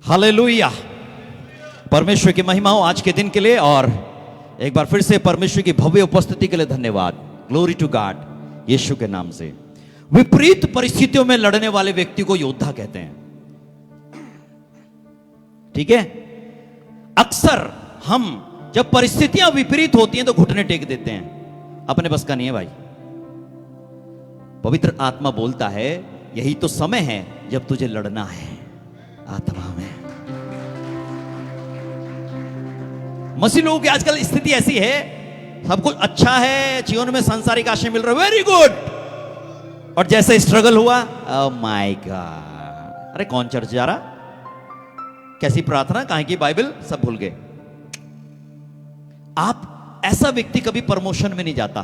Hallelujah. परमेश्वर की महिमा हो आज के दिन के लिए, और एक बार फिर से परमेश्वर की भव्य उपस्थिति के लिए धन्यवाद। ग्लोरी टू गॉड, यीशु के नाम से। विपरीत परिस्थितियों में लड़ने वाले व्यक्ति को योद्धा कहते हैं। ठीक है, अक्सर हम जब परिस्थितियां विपरीत होती हैं तो घुटने टेक देते हैं, अपने बस का नहीं है भाई। पवित्र आत्मा बोलता है यही तो समय है जब तुझे लड़ना है आत्मा में। मसीह लोगों की आजकल स्थिति ऐसी है, सब कुछ अच्छा है, जीवन में सांसारिक आशय मिल रहा है, वेरी गुड, और जैसे स्ट्रगल हुआ, ओह माय गॉड, अरे कौन चर्च जा रहा, कैसी प्रार्थना, कहां की बाइबल, सब भूल गए। आप ऐसा व्यक्ति कभी प्रमोशन में नहीं जाता।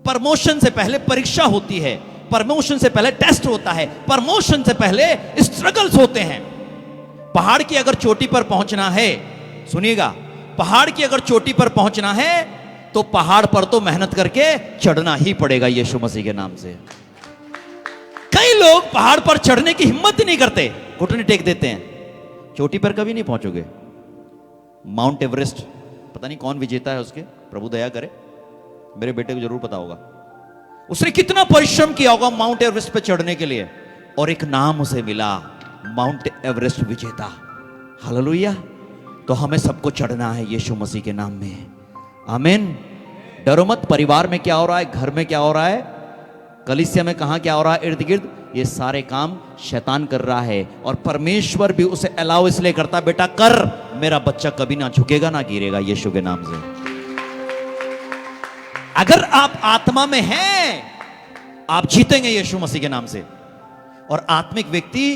प्रमोशन से पहले परीक्षा होती है, प्रमोशन से पहले टेस्ट होता है, प्रमोशन से पहले स्ट्रगल्स होते हैं। पहाड़ की अगर चोटी पर पहुंचना है, सुनिएगा, पहाड़ की अगर चोटी पर पहुंचना है तो पहाड़ पर तो मेहनत करके चढ़ना ही पड़ेगा यीशु मसीह के नाम से। कई लोग पहाड़ पर चढ़ने की हिम्मत ही नहीं करते, घुटने टेक देते हैं। चोटी पर कभी नहीं पहुंचोगे। माउंट एवरेस्ट, पता नहीं कौन विजेता है उसके, प्रभु दया करे, मेरे बेटे को जरूर पता होगा। उसने कितना परिश्रम किया होगा माउंट एवरेस्ट पे चढ़ने के लिए, और एक नाम उसे मिला, माउंट एवरेस्ट विजेता। हालेलुया। तो हमें सबको चढ़ना है यीशु मसीह के नाम में, आमीन। डरो मत, परिवार में क्या हो रहा है, घर में क्या हो रहा है, कलीसिया में कहां क्या हो रहा है, इर्द गिर्द, ये सारे काम शैतान कर रहा है, और परमेश्वर भी उसे अलाउ इसलिए करता, बेटा कर, मेरा बच्चा कभी ना झुकेगा ना गिरेगा यीशु के नाम से। अगर आप आत्मा में हैं, आप जीतेंगे यीशु मसीह के नाम से। और आत्मिक व्यक्ति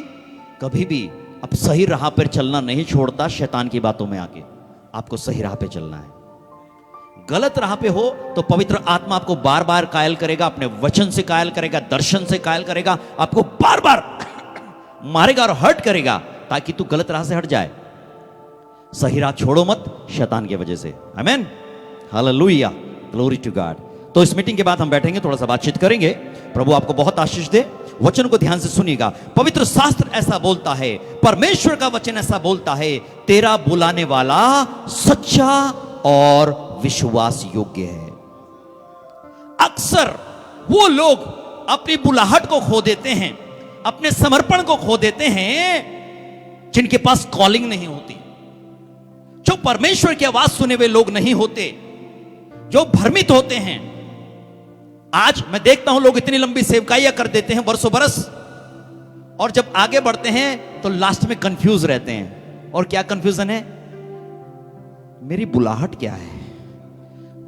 कभी भी अब सही राह पर चलना नहीं छोड़ता, शैतान की बातों में आके। आपको सही राह पे चलना है। गलत राह पे हो तो पवित्र आत्मा आपको बार बार कायल करेगा, अपने वचन से कायल करेगा, दर्शन से कायल करेगा, आपको बार बार मारेगा और हर्ट करेगा, ताकि तू गलत राह से हट जाए। सही राह छोड़ो मत शैतान की वजह से, आमीन, हालेलुया, ग्लोरी टू गॉड। तो इस मीटिंग के बाद हम बैठेंगे, थोड़ा सा बातचीत करेंगे। प्रभु आपको बहुत आशीष दे। वचन को ध्यान से सुनिएगा। पवित्र शास्त्र ऐसा बोलता है, परमेश्वर का वचन ऐसा बोलता है, तेरा बुलाने वाला सच्चा और विश्वास योग्य है। अक्सर वो लोग अपनी बुलाहट को खो देते हैं, अपने समर्पण को खो देते हैं, जिनके पास कॉलिंग नहीं होती, जो परमेश्वर की आवाज सुने हुए लोग नहीं होते, जो भ्रमित होते हैं। आज मैं देखता हूं लोग इतनी लंबी सेवकाइयां कर देते हैं वर्षों बरस, और जब आगे बढ़ते हैं तो लास्ट में कंफ्यूज रहते हैं। और क्या कंफ्यूजन है, मेरी बुलाहट क्या है,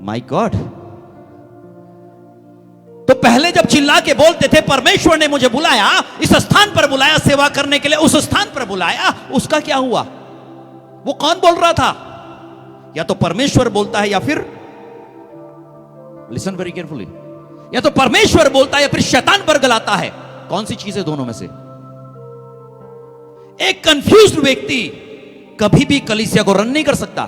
माय गॉड। तो पहले जब चिल्ला के बोलते थे परमेश्वर ने मुझे बुलाया, इस स्थान पर बुलाया सेवा करने के लिए, उस स्थान पर बुलाया, उसका क्या हुआ? वो कौन बोल रहा था? या तो परमेश्वर बोलता है, या फिर, लिसन वेरी केयरफुली, या तो परमेश्वर बोलता है या फिर शैतान बरगलाता है। कौन सी चीज है दोनों में से? एक कंफ्यूज्ड व्यक्ति कभी भी कलीसिया को रन नहीं कर सकता।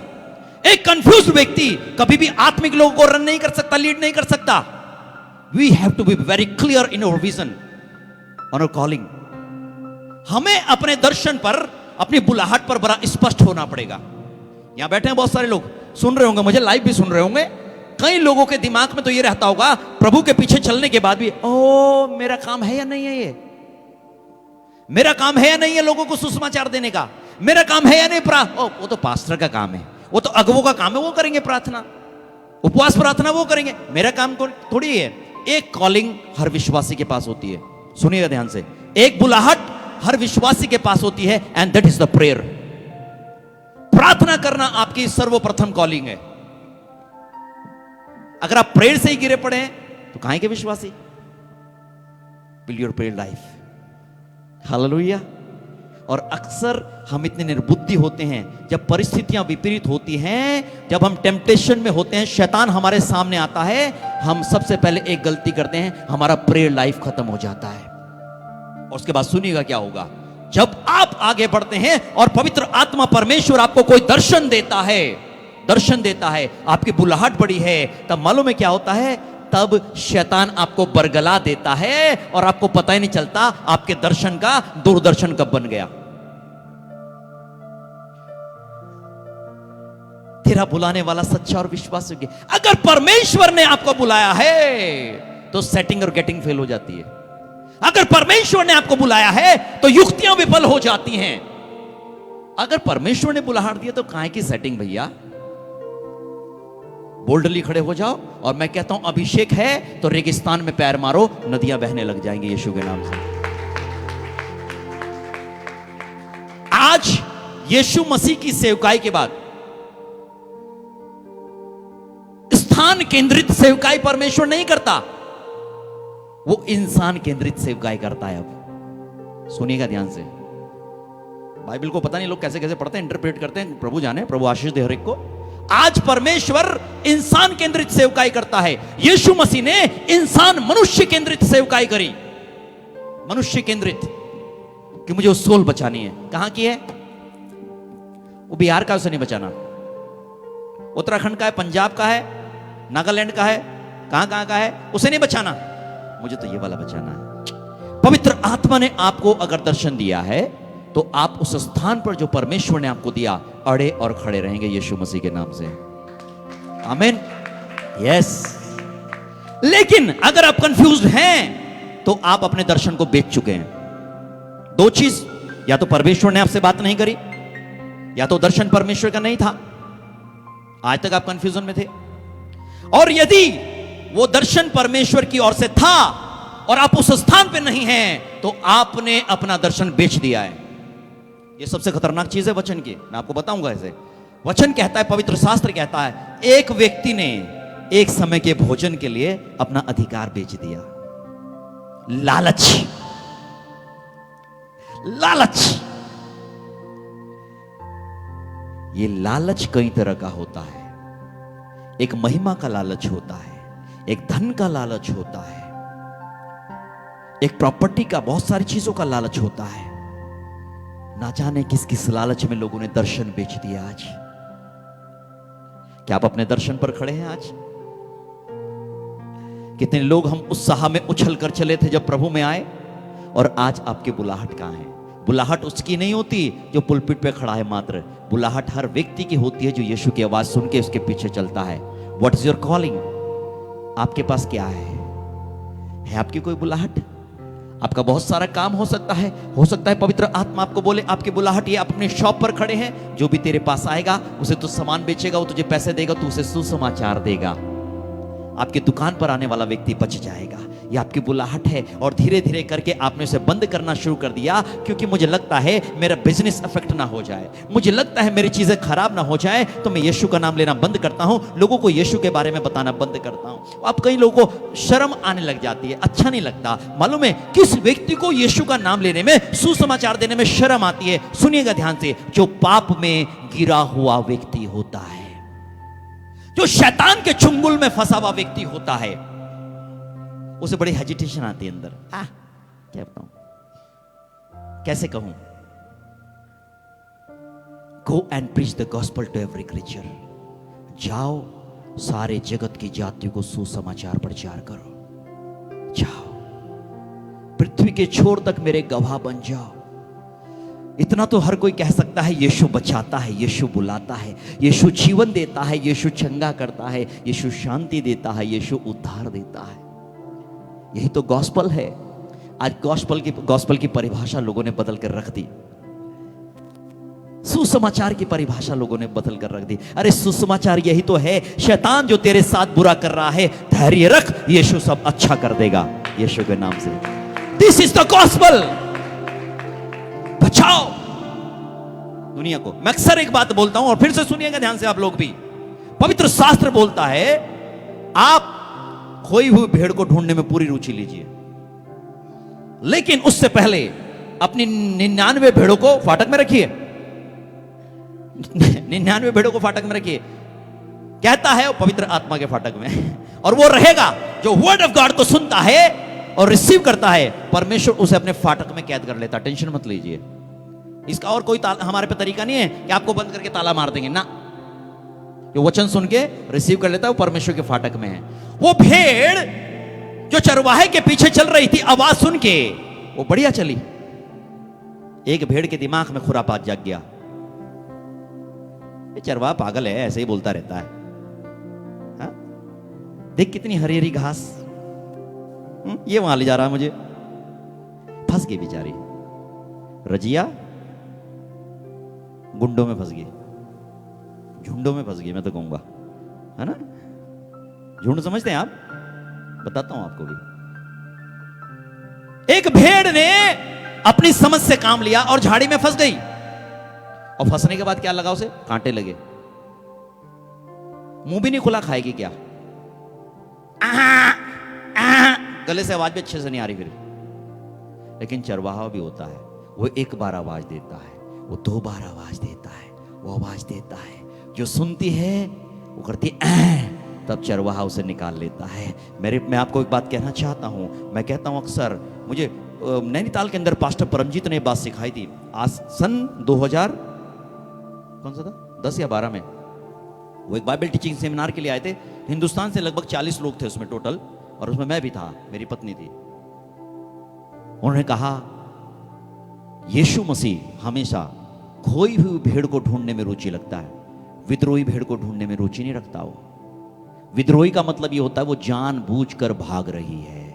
एक कंफ्यूज्ड व्यक्ति कभी भी आत्मिक लोगों को रन नहीं कर सकता, लीड नहीं कर सकता। We have to be very clear in our vision, on our calling. हमें अपने दर्शन पर, अपनी बुलाहट पर बड़ा स्पष्ट होना पड़ेगा। यहां बैठे हैं बहुत सारे लोग, सुन रहे होंगे मुझे, लाइव भी सुन रहे होंगे। कई लोगों के दिमाग में तो ये रहता होगा, प्रभु के पीछे चलने के बाद भी, ओ मेरा काम है या नहीं है, ये मेरा काम है या नहीं है लोगों को सुसमाचार देने का, मेरा काम है या नहीं, वो तो पास्टर का काम है, वो तो अगुवों का काम है, वो करेंगे प्रार्थना, उपवास प्रार्थना वो करेंगे, मेरा काम थोड़ी है। एक कॉलिंग हर विश्वासी के पास होती है, सुनिएगा ध्यान से, एक बुलाहट हर विश्वासी के पास होती है, and that is the prayer. प्रार्थना करना आपकी सर्वप्रथम कॉलिंग है। अगर आप प्रेयर से ही गिरे पड़े हैं तो कहां के विश्वासी? Build your prayer life, hallelujah. और अक्सर हम इतने निर्बुद्धि होते हैं, जब परिस्थितियां विपरीत होती हैं, जब हम टेम्पटेशन में होते हैं, शैतान हमारे सामने आता है, हम सबसे पहले एक गलती करते हैं, हमारा प्रेयर लाइफ खत्म हो जाता है। और उसके बाद सुनिएगा क्या होगा, जब आप आगे बढ़ते हैं और पवित्र आत्मा परमेश्वर आपको कोई दर्शन देता है, आपकी बुलाहट बड़ी है, तब मालूम है क्या होता है, तब शैतान आपको बरगला देता है और आपको पता ही नहीं चलता आपके दर्शन का दूरदर्शन कब बन गया। तेरा बुलाने वाला सच्चा और विश्वास योग्य। अगर परमेश्वर ने आपको बुलाया है तो सेटिंग और गेटिंग फेल हो जाती है। अगर परमेश्वर ने आपको बुलाया है तो युक्तियां विफल हो जाती हैं। अगर परमेश्वर ने बुलाहट दिया तो काहे की सेटिंग भैया। बोल्डली खड़े हो जाओ और मैं कहता हूं अभिषेक है तो रेगिस्तान में पैर मारो, नदियां बहने लग जाएंगी यीशु के नाम से। आज यीशु मसीह की सेवकाई के बाद स्थान केंद्रित सेवकाई परमेश्वर नहीं करता, वो इंसान केंद्रित सेवकाई करता है। अब सुनिएगा ध्यान से। बाइबल को पता नहीं लोग कैसे कैसे पढ़ते हैं, इंटरप्रेट करते हैं, प्रभु जाने, प्रभु आशीष दे हर एक को। आज परमेश्वर इंसान केंद्रित सेवकाई करता है। यीशु मसीह ने इंसान मनुष्य केंद्रित सेवकाई करी। मनुष्य केंद्रित कि मुझे वो सोल बचानी है। कहां की है वो? बिहार का, उसे नहीं बचाना। उत्तराखंड का है, पंजाब का है, नागालैंड का है, कहां कहां का है, उसे नहीं बचाना, मुझे तो ये वाला बचाना है। पवित्र आत्मा ने आपको अगर दर्शन दिया है तो आप उस स्थान पर जो परमेश्वर ने आपको दिया अड़े और खड़े रहेंगे यीशु मसीह के नाम से। आमीन, यस। लेकिन अगर आप कंफ्यूज्ड हैं तो आप अपने दर्शन को बेच चुके हैं। दो चीज, या तो परमेश्वर ने आपसे बात नहीं करी, या तो दर्शन परमेश्वर का नहीं था। आज तक आप कंफ्यूजन में थे। और यदि वो दर्शन परमेश्वर की ओर से था और आप उस स्थान पे नहीं हैं तो आपने अपना दर्शन बेच दिया है। ये सबसे खतरनाक चीज है वचन की, मैं आपको बताऊंगा ऐसे। वचन कहता है, पवित्र शास्त्र कहता है, एक व्यक्ति ने एक समय के भोजन के लिए अपना अधिकार बेच दिया। लालच, लालच। ये लालच कई तरह का होता है। एक महिमा का लालच होता है, एक धन का लालच होता है, एक प्रॉपर्टी का, बहुत सारी चीजों का लालच होता है। ना जाने किस किस लालच में लोगों ने दर्शन बेच दिया। आज क्या आप अपने दर्शन पर खड़े हैं? आज कितने लोग हम उत्साह में उछल कर चले थे जब प्रभु में आए, और आज आपकी बुलाहट कहां है? बुलाहट उसकी नहीं होती जो पुलपिट पे खड़ा है मात्र। बुलाहट हर व्यक्ति की होती है जो यीशु की आवाज सुन के उसके पीछे चलता है। What is your calling? आपके पास क्या है आपकी कोई बुलाहट? आपका बहुत सारा काम हो सकता है पवित्र आत्मा आपको बोले आपकी बुलाहट ये, आप अपने शॉप पर खड़े हैं, जो भी तेरे पास आएगा उसे तू सामान बेचेगा, वो तुझे पैसे देगा, तू उसे सुसमाचार देगा। आपकी दुकान पर आने वाला व्यक्ति बच जाएगा। ये आपकी बुलाहट है। और धीरे धीरे करके आपने उसे बंद करना शुरू कर दिया, क्योंकि मुझे लगता है मेरा बिजनेस अफेक्ट ना हो जाए, मुझे लगता है मेरी चीजें खराब ना हो जाए, तो मैं यीशु का नाम लेना बंद करता हूं, लोगों को यीशु के बारे में बताना बंद करता हूं। अब कई लोगों को शर्म आने लग जाती है, अच्छा नहीं लगता। मालूम है किस व्यक्ति को यीशु का नाम लेने में, सुसमाचार देने में शर्म आती है? सुनिएगा ध्यान से। जो पाप में गिरा हुआ व्यक्ति होता है, जो शैतान के चुंगल में फंसा हुआ व्यक्ति होता है, उसे बड़ी हेजिटेशन आती है अंदर। क्या बताऊं, कैसे कहूं? Go and preach the gospel to every creature. जाओ सारे जगत की जातियों को सुसमाचार प्रचार करो। जाओ पृथ्वी के छोर तक मेरे गवाह बन जाओ। इतना तो हर कोई कह सकता है, यीशु बचाता है, यीशु बुलाता है, यीशु जीवन देता है, यीशु चंगा करता है, यीशु शांति देता है, यीशु उद्धार देता है। यही तो गॉस्पेल है। आज गॉस्पेल की परिभाषा लोगों ने बदल कर रख दी। सुसमाचार की परिभाषा लोगों ने बदल कर रख दी। अरे सुसमाचार यही तो है। शैतान जो तेरे साथ बुरा कर रहा है, धैर्य रख, यीशु सब अच्छा कर देगा यीशु के नाम से। This is the gospel. बचाओ दुनिया को। मैं अक्सर एक बात बोलता हूं और फिर से सुनिएगा ध्यान से आप लोग भी। पवित्र शास्त्र बोलता है आप खोई हुई भेड़ को ढूंढने में पूरी रुचि लीजिए, लेकिन उससे पहले अपनी 99 भेड़ों को फाटक में रखिए। 99 भेड़ों को फाटक में रखिए, कहता है वो पवित्र आत्मा के फाटक में। और वो रहेगा जो वर्ड ऑफ गॉड को सुनता है और रिसीव करता है, परमेश्वर उसे अपने फाटक में कैद कर लेता। टेंशन मत लीजिए, इसका और कोई हमारे पे तरीका नहीं है कि आपको बंद करके ताला मार देंगे ना। जो वचन सुन के रिसीव कर लेता है वो परमेश्वर के फाटक में है। वो भेड़ जो चरवाहे के पीछे चल रही थी, आवाज सुन के वो बढ़िया चली। एक भेड़ के दिमाग में खुरापात जाग गया, ये चरवाहा पागल है, ऐसे ही बोलता रहता है। हा? देख कितनी हरी हरी घास, ये वहां ले जा रहा है मुझे। फंस गई बेचारी रजिया, गुंडों में फंस गई, झुंडों में फंस गई, मैं तो कहूंगा, है ना। झुंड समझते हैं आप? बताता हूं आपको भी। एक भेड़ ने अपनी समझ से काम लिया और झाड़ी में फंस गई, और फंसने के बाद क्या लगा उसे? कांटे लगे। मुंह भी नहीं खुला, खाएगी क्या? गले से आवाज भी अच्छे से नहीं आ रही फिर। लेकिन चरवाहा भी होता है, वो एक बार आवाज देता है, वो दो बार आवाज देता है, वो आवाज देता है, जो सुनती है वो करती है, तब चरवाहा उसे निकाल लेता है। मैं आपको एक बात कहना चाहता हूं, मैं कहता हूं अक्सर, मुझे नैनीताल के अंदर पास्टर परमजीत ने बात सिखाई थी। आज सन 2000 कौन सा था, 10 या 12 में वो एक बाइबल टीचिंग सेमिनार के लिए आए थे। हिंदुस्तान से लगभग 40 लोग थे उसमें टोटल, और उसमें मैं भी था, मेरी पत्नी थी। उन्होंने कहा यीशु मसीह हमेशा खोई हुई भेड़ को ढूंढने में रुचि लगता है, विद्रोही भेड़ को ढूंढने में रुचि नहीं रखता। वो विद्रोही का मतलब ये होता है वो जानबूझकर भाग रही है,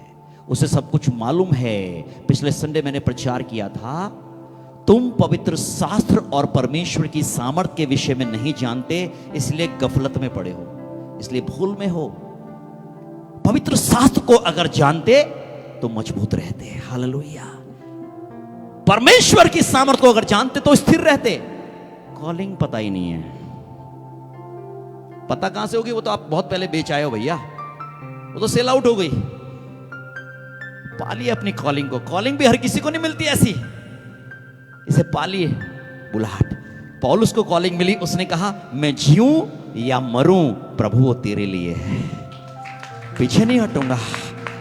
उसे सब कुछ मालूम है। पिछले संडे मैंने प्रचार किया था, तुम पवित्र शास्त्र और परमेश्वर की सामर्थ के विषय में नहीं जानते, इसलिए गफलत में पड़े हो, इसलिए भूल में हो। पवित्र शास्त्र को अगर जानते तो मजबूत रहते। हालेलुया। परमेश्वर की सामर्थ को अगर जानते तो स्थिर रहते। कॉलिंग पता ही नहीं है, पता कहां से होगी? वो तो आप बहुत पहले बेच आए हो भैया, वो तो सेल आउट हो गई। पालिए अपनी कॉलिंग को। कॉलिंग भी हर किसी को नहीं मिलती ऐसी, इसे पालिए। बुलाहट, पौलुस को कॉलिंग मिली, उसने कहा मैं जीऊं या मरूं प्रभु वो तेरे लिए है, पीछे नहीं हटूंगा,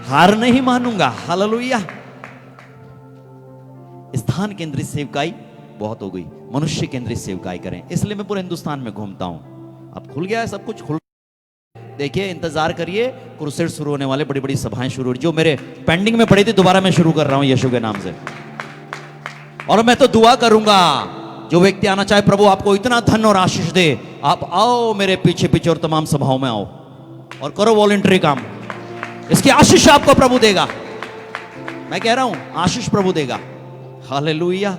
हार नहीं मानूंगा। हालेलुया। स्थान केंद्रित सेवकाई बहुत हो गई, मनुष्य केंद्रित सेवकाई करें। इसलिए मैं पूरे हिंदुस्तान में घूमता हूं। अब खुल गया है सब कुछ, खुल। देखिए, इंतजार करिए, क्रूसेड शुरू होने वाले, बड़ी बड़ी सभाएं शुरू हो रही, जो मेरे पेंडिंग में पड़ी थी दोबारा मैं शुरू कर रहा हूं यीशु के नाम से। और मैं तो दुआ करूंगा, जो व्यक्ति आना चाहे प्रभु आपको इतना धन और आशीष दे, आप आओ मेरे पीछे पीछे और तमाम सभाओं में आओ और करो वॉलंटरी काम। इसकी आशीष आपको प्रभु देगा, मैं कह रहा हूं, आशीष प्रभु देगा। हालेलुया।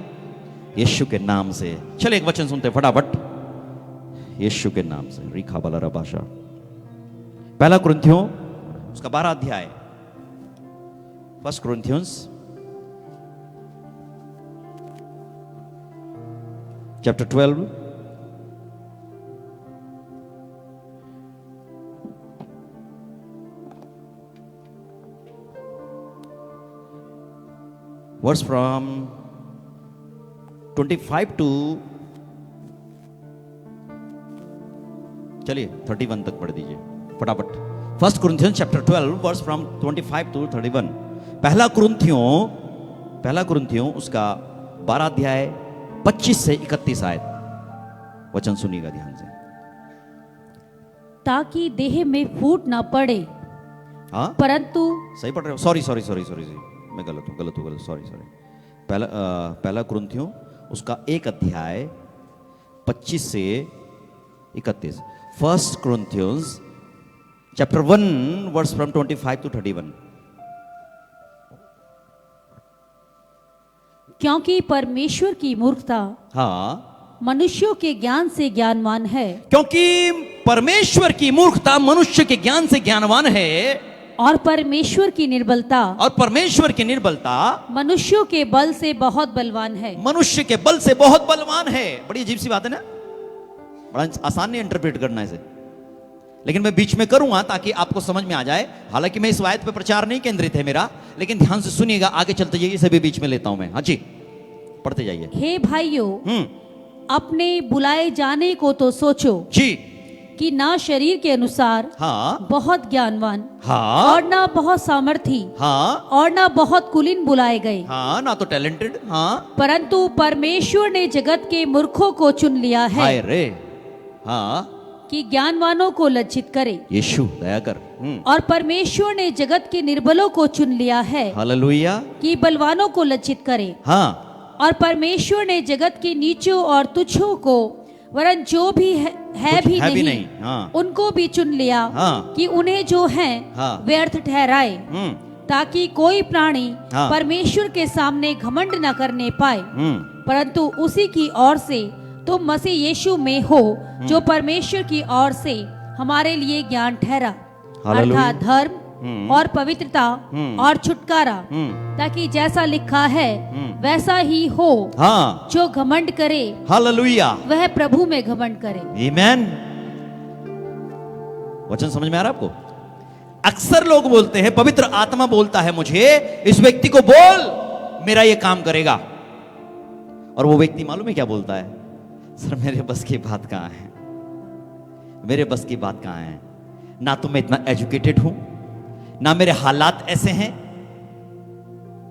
यीशु के नाम से। चले एक वचन सुनते फटाफट, यीशु के नाम से। रिखा बला भाषा, पहला कुरिन्थियों उसका 12 अध्याय, 1 Corinthians chapter 12 verse from 25 to चलिए 31 तक पढ़ दीजिए फटाफट। 1 Corinthians chapter 12 verse from 25 to 31। पहला कुरिन्थियों उसका 12 अध्याय 25 से 31 आयत वचन सुनिएगा ध्यान से। ताकि देह में फूट ना पड़े, हाँ परंतु सही पढ़ रहे हो, सॉरी मैं गलत हूँ, सॉरी। पहला कुरिन्थियों उसका 1 अध्याय 25 से 31। 1 Corinthians chapter 1 verse from 25 to 31। क्योंकि परमेश्वर की मूर्खता हाँ मनुष्यों के ज्ञान से ज्ञानवान है, क्योंकि परमेश्वर की मूर्खता मनुष्य के ज्ञान से ज्ञानवान है, और परमेश्वर की निर्बलता मनुष्यों के बल से बहुत बलवान है। मनुष्य के बल से बहुत बलवान है। बड़ी अजीब सी बात है ना, बड़ा आसान नहीं इंटरप्रेट करना इसे, लेकिन मैं बीच में करूंगा ताकि आपको समझ में आ जाए। हालांकि मैं इस आयत पे प्रचार नहीं केंद्रित है मेरा, लेकिन ध्यान से सुनिएगा, आगे चलते जाइए, इसे भी बीच में लेता हूं मैं। हाँ जी, पढ़ते जाइए। हे भाइयों, अपने बुलाए जाने को तो सोचो जी, कि ना शरीर के अनुसार हाँ बहुत ज्ञानवान, हाँ और ना बहुत सामर्थी, हाँ और ना बहुत कुलीन बुलाए गए, हाँ, ना तो टैलेंटेड, हाँ, परंतु परमेश्वर ने जगत के मूर्खों को चुन लिया है, हाय रे, हाँ, कि ज्ञानवानों को लज्जित करे। यीशु दया कर। और परमेश्वर ने जगत के निर्बलों को चुन लिया है, हालेलुया, कि बलवानों को लज्जित करे। हाँ, और परमेश्वर ने जगत के नीचों और तुच्छों को वरन जो भी है कुछ भी है भी नहीं, नहीं। हाँ। उनको भी चुन लिया हाँ। कि उन्हें जो है हाँ। व्यर्थ ठहराए, ताकि कोई प्राणी हाँ। परमेश्वर के सामने घमंड न करने पाए, परंतु उसी की ओर से तुम मसीह यीशु में हो, जो परमेश्वर की ओर से हमारे लिए ज्ञान ठहरा, हालेलुया। अर्थात धर्म और पवित्रता और छुटकारा, ताकि जैसा लिखा है वैसा ही हो। हाँ। जो घमंड करे हालेलुया। वह प्रभु में घमंड करे। आमीन। वचन समझ में आ रहा है आपको? अक्सर लोग बोलते हैं, पवित्र आत्मा बोलता है मुझे, इस व्यक्ति को बोल मेरा ये काम करेगा, और वो व्यक्ति मालूम है क्या बोलता है? सर मेरे बस की बात कहां है, मेरे बस की बात कहां है, ना तो मैं इतना एजुकेटेड हूं, ना मेरे हालात ऐसे हैं,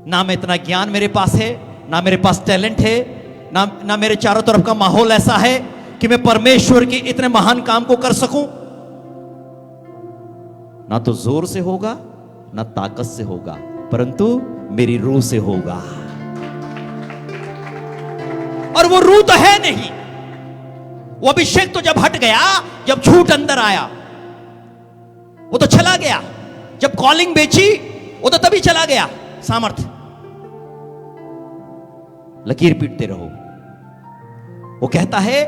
ना मैं इतना ज्ञान मेरे पास है, ना मेरे पास टैलेंट है, ना मेरे चारों तरफ का माहौल ऐसा है कि मैं परमेश्वर के इतने महान काम को कर सकूं। ना तो जोर से होगा, ना ताकत से होगा, परंतु मेरी रूह से होगा। और वो रूह तो है नहीं। वो अभिषेक तो जब हट गया, जब झूठ अंदर आया, वो तो चला गया। जब कॉलिंग बेची, वो तो तभी चला गया सामर्थ्य। लकीर पीटते रहो। वो कहता है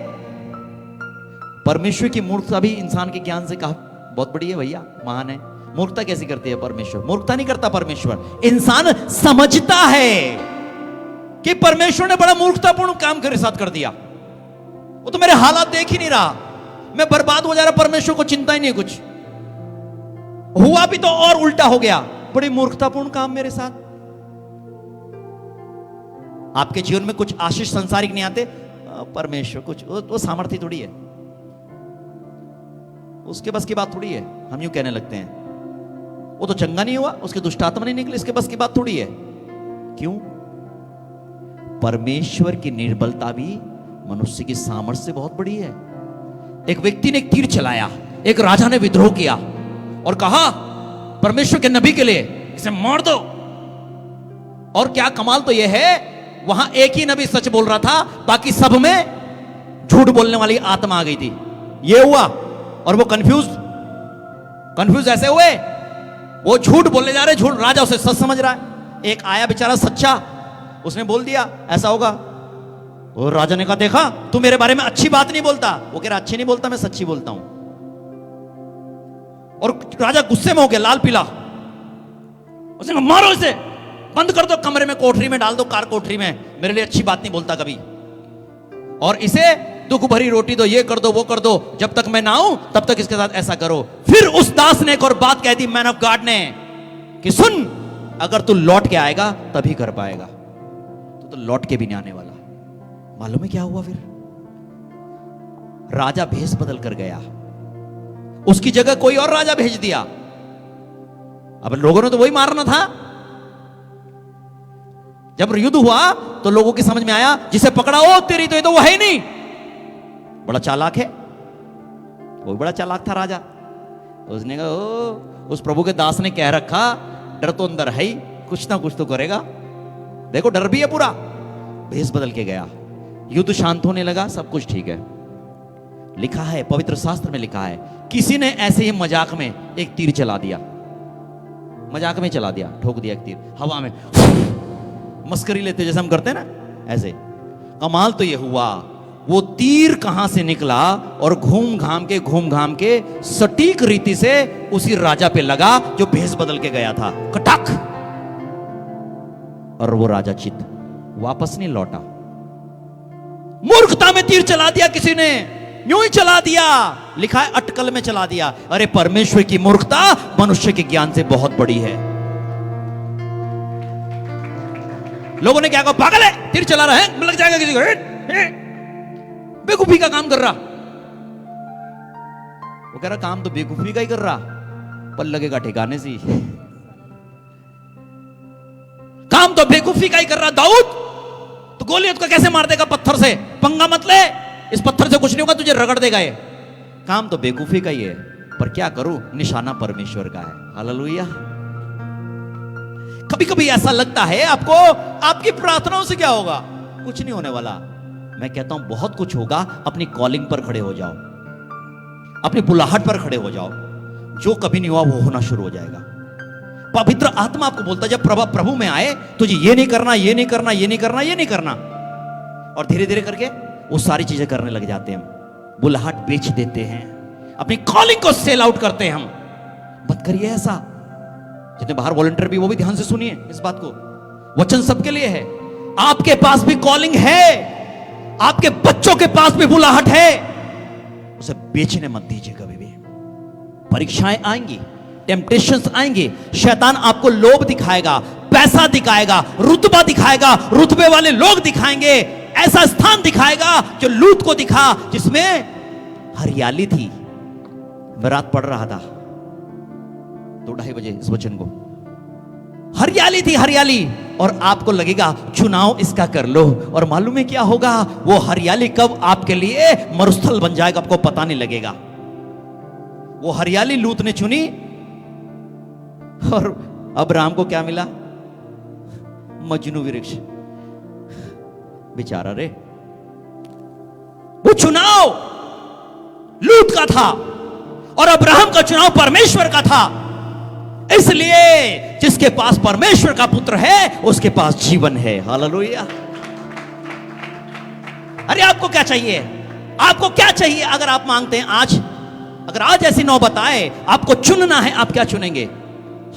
परमेश्वर की मूर्खता भी इंसान के ज्ञान से कहा बहुत बड़ी है भैया, महान है। मूर्खता कैसी करती है परमेश्वर? मूर्खता नहीं करता परमेश्वर, इंसान समझता है कि परमेश्वर ने बड़ा मूर्खतापूर्ण काम मेरे साथ कर दिया। वो तो मेरे हालात देख ही नहीं रहा, मैं बर्बाद हो जा रहा, परमेश्वर को चिंता ही नहीं कुछ। हुआ भी तो और उल्टा हो गया, बड़ी मूर्खतापूर्ण काम मेरे साथ। आपके जीवन में कुछ आशीष संसारिक नहीं आते, परमेश्वर कुछ वो सामर्थ्य थोड़ी है, उसके बस की बात थोड़ी है। हम यूं कहने लगते हैं वो तो चंगा नहीं हुआ, उसके दुष्ट आत्मा नहीं निकले, इसके बस की बात थोड़ी है। क्यों? परमेश्वर की निर्बलता भी मनुष्य की सामर्थ्य से बहुत बड़ी है। एक व्यक्ति ने एक तीर चलाया, एक राजा ने विद्रोह किया और कहा परमेश्वर के नबी के लिए इसे मार दो। और क्या कमाल तो यह है, वहां एक ही नबी सच बोल रहा था, बाकी सब में झूठ बोलने वाली आत्मा आ गई थी। यह हुआ और वो कंफ्यूज ऐसे हुए, वो झूठ बोलने जा रहे, झूठ, राजा उसे सच समझ रहा है। एक आया बेचारा सच्चा, उसने बोल दिया ऐसा होगा। और राजा ने कहा देखा तू मेरे बारे में अच्छी बात नहीं बोलता। वो कह रहा अच्छी नहीं बोलता, मैं सच्ची बोलता हूं। और राजा गुस्से में हो गया, लाल पीला। उसने कहा मारो इसे, बंद कर दो कमरे में, कोठरी में डाल दो, कार कोठरी में, मेरे लिए अच्छी बात नहीं बोलता कभी। और इसे दुख भरी रोटी दो, ये कर दो, वो कर दो, जब तक मैं ना आऊं तब तक इसके साथ ऐसा करो। फिर उस दास ने एक और बात कह दी, मैन ऑफ गॉड ने, कि सुन अगर तू लौट के आएगा तभी कर पाएगा, तो लौट के भी नहीं आने वाला। मालूम है क्या हुआ फिर? राजा भेष बदल कर गया, उसकी जगह कोई और राजा भेज दिया। अब लोगों ने तो वही मारना था। जब युद्ध हुआ तो लोगों की समझ में आया, जिसे पकड़ा ओ तेरी तो ये तो वो है ही नहीं, बड़ा चालाक है। वो बड़ा चालाक था राजा। उसने कहा ओ उस प्रभु के दास ने कह रखा, डर तो अंदर है ही, कुछ ना कुछ तो करेगा, देखो डर भी है पूरा। भेष बदल के गया, युद्ध शांत होने लगा, सब कुछ ठीक है। लिखा है पवित्र शास्त्र में, लिखा है किसी ने ऐसे ही मजाक में एक तीर चला दिया, मजाक में चला दिया, ठोक दिया एक तीर हवा में, मस्करी लेते जैसे हम करते हैं ना, ऐसे। कमाल तो ये हुआ, वो तीर कहां से निकला और घूम घाम के सटीक रीति से उसी राजा पे लगा जो भेष बदल के गया था, कटक। और वो राजा चित वापस नहीं लौटा। मूर्खता में तीर चला दिया किसी ने, यूं ही चला दिया, लिखा है अटकल में चला दिया। अरे परमेश्वर की मूर्खता मनुष्य के ज्ञान से बहुत बड़ी है। लोगों ने क्या कहा, पागल है, तीर चला रहा है, लग जाएगा किसी को, बेवकूफी का काम कर रहा। वो कह रहा काम तो बेवकूफी का ही कर रहा, पर लगेगा ठिकाने से। काम तो बेवकूफी का ही कर रहा। दाऊद तो गोलियत को कैसे मार देगा पत्थर से, पंगा मत ले, इस पत्थर से कुछ नहीं होगा, तुझे रगड़ देगा ये। काम तो बेवकूफी का ही है, पर क्या करूं, निशाना परमेश्वर का है। हालेलुया। कभी कभी ऐसा लगता है आपको, आपकी प्रार्थनाओं से क्या होगा, कुछ नहीं होने वाला। मैं कहता हूं बहुत कुछ होगा। अपनी कॉलिंग पर खड़े हो जाओ, अपनी बुलाहट पर खड़े हो जाओ। जो कभी नहीं हुआ वो होना शुरू हो जाएगा। पवित्र आत्मा आपको बोलता है जब प्रभु में आए तुझे ये नहीं करना, ये नहीं करना, ये नहीं करना, ये नहीं करना, और धीरे धीरे करके वो सारी चीजें करने लग जाते हैं। बुलाहट बेच देते हैं, अपनी कॉलिंग को सेल आउट करते हैं हम। मत करिए ऐसा। जितने बाहर वॉलंटियर भी वो भी ध्यान से सुनिए इस बात को। वचन सबके लिए है। आपके पास भी कॉलिंग है, आपके बच्चों के पास भी बुलाहट है, उसे बेचने मत दीजिए कभी भी। परीक्षाएं आएंगी, टेम्पटेशंस आएंगे, शैतान आपको लोभ दिखाएगा, पैसा दिखाएगा, रुतबा दिखाएगा, रुतबे वाले लोग दिखाएंगे, ऐसा स्थान दिखाएगा जो लूत को दिखा जिसमें हरियाली थी। मैं रात पढ़ रहा था 2-2:30 बजे इस वचन को, हरियाली थी, हरियाली, और आपको लगेगा चुनाव इसका कर लो, और मालूम है क्या होगा? वो हरियाली कब आपके लिए मरुस्थल बन जाएगा आपको पता नहीं लगेगा। वो हरियाली लूत ने चुनी और अब्राहम को क्या मिला? मजनू वृक्ष। बेचारा रे, वो चुनाव लूत का था और अब्राहम का चुनाव परमेश्वर का था। इसलिए जिसके पास परमेश्वर का पुत्र है उसके पास जीवन है। हालेलुया। अरे आपको क्या चाहिए? आपको क्या चाहिए? अगर आप मांगते हैं आज, अगर आज ऐसी नौबत आए आपको चुनना है, आप क्या चुनेंगे?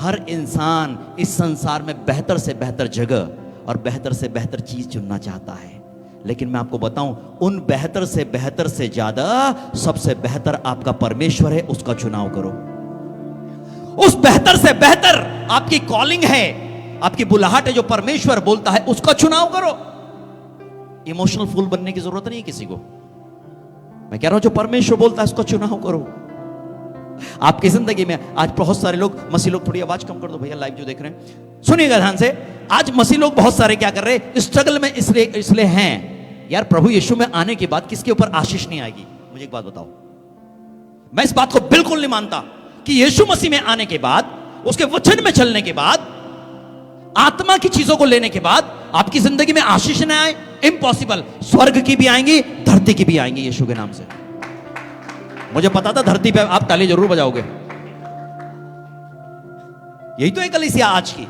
हर इंसान इस संसार में बेहतर से बेहतर जगह और बेहतर से बेहतर चीज चुनना चाहता है, लेकिन मैं आपको बताऊं उन बेहतर से ज्यादा सबसे बेहतर आपका परमेश्वर है, उसका चुनाव करो। उस बेहतर से बेहतर आपकी कॉलिंग है, आपकी बुलाहट है, जो परमेश्वर बोलता है उसका चुनाव करो। इमोशनल फूल बनने की जरूरत नहीं है किसी को। मैं कह रहा हूं जो परमेश्वर बोलता है उसका चुनाव करो। आपकी जिंदगी में आज बहुत सारे लोग, मसीह लोग, थोड़ी आवाज कम कर दो भैया, लाइव जो देख रहे हैं सुनिएगा ध्यान से। आज मसीह लोग बहुत सारे क्या कर रहे हैं? स्ट्रगल में इसलिए हैं यार, प्रभु यीशु में आने के बाद किसके ऊपर आशीष नहीं आएगी? मुझे एक बात बताओ। मैं इस बात को बिल्कुल नहीं मानता कि यीशु मसीह में आने के बाद, उसके वचन में चलने के बाद, आत्मा की चीजों को लेने के बाद आपकी जिंदगी में आशीष न आए। इम्पॉसिबल। स्वर्ग की भी आएंगी, धरती की भी आएंगी यीशु के नाम से। मुझे पता था धरती पे आप ताली जरूर बजाओगे। यही तो है कलीसिया आज की।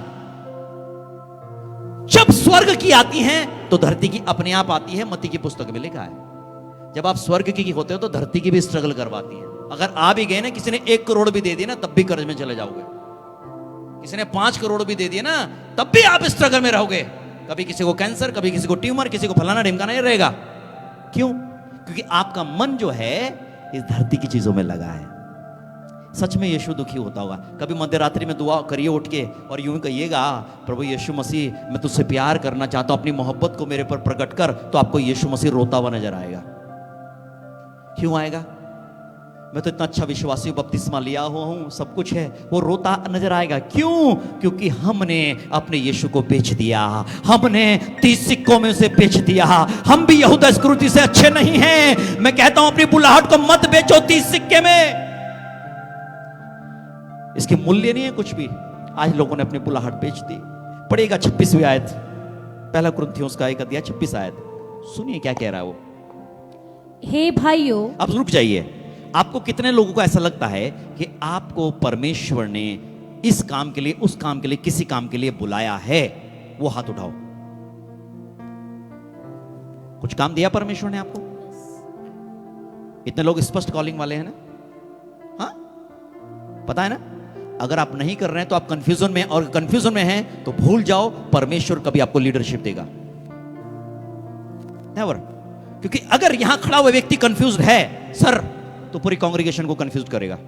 जब स्वर्ग की आती हैं तो धरती की अपने आप आती है। मत्ती की पुस्तक में लिखा है जब आप स्वर्ग की होते हो तो धरती की भी स्ट्रगल करवाती है। अगर आ भी गए ना, किसी ने 1 करोड़ भी दे दिया ना, तब भी कर्ज में चले जाओगे। किसी ने 5 करोड़ भी दे दिए ना, तब भी आप स्ट्रगल में रहोगे। कभी किसी को कैंसर, कभी किसी को ट्यूमर, किसी को फलाना ढिमकाना ही रहेगा। क्यों? क्योंकि आपका मन जो है इस धरती की चीजों में लगा है। सच में यीशु दुखी होता होगा। कभी मध्य रात्रि में दुआ करिए उठ के और यूं कहिएगा, प्रभु यीशु मसीह मैं तुझसे प्यार करना चाहता हूं, अपनी मोहब्बत को मेरे पर प्रकट कर। तो आपको यीशु मसीह रोता हुआ नजर आएगा। क्यों आएगा? मैं तो इतना अच्छा विश्वासी हूं, बपतिस्मा लिया हुआ हूं, सब कुछ है। वो रोता नजर आएगा। क्यों? क्योंकि हमने अपने यीशु को बेच दिया। हमने 30 सिक्कों में उसे बेच दिया। हम भी यहूदा इस्करियोती से अच्छे नहीं हैं। मैं कहता हूं अपनी बुलाहट को मत बेचो 30 सिक्के में। इसके मूल्य नहीं है कुछ भी। आज लोगों ने अपनी बुलाहट बेच दी। पढ़ेगा 26वीं आयत, पहला कुरिन्थियों का 1 अध्याय 26 आयत। सुनिए क्या कह रहा है वो। हे भाइयों, अब रुक जाइए। आपको कितने लोगों को ऐसा लगता है कि आपको परमेश्वर ने इस काम के लिए, उस काम के लिए, किसी काम के लिए बुलाया है? वो हाथ उठाओ। कुछ काम दिया परमेश्वर ने आपको? इतने लोग स्पष्ट कॉलिंग वाले हैं ना? हाँ, पता है ना? अगर आप नहीं कर रहे हैं तो आप कंफ्यूजन में, और कंफ्यूजन में हैं तो भूल जाओ परमेश्वर कभी आपको लीडरशिप देगा। नेवर। क्योंकि अगर यहां खड़ा हुआ व्यक्ति कंफ्यूज्ड है सर, तो पूरी कांग्रेगेशन को कंफ्यूज करेगा।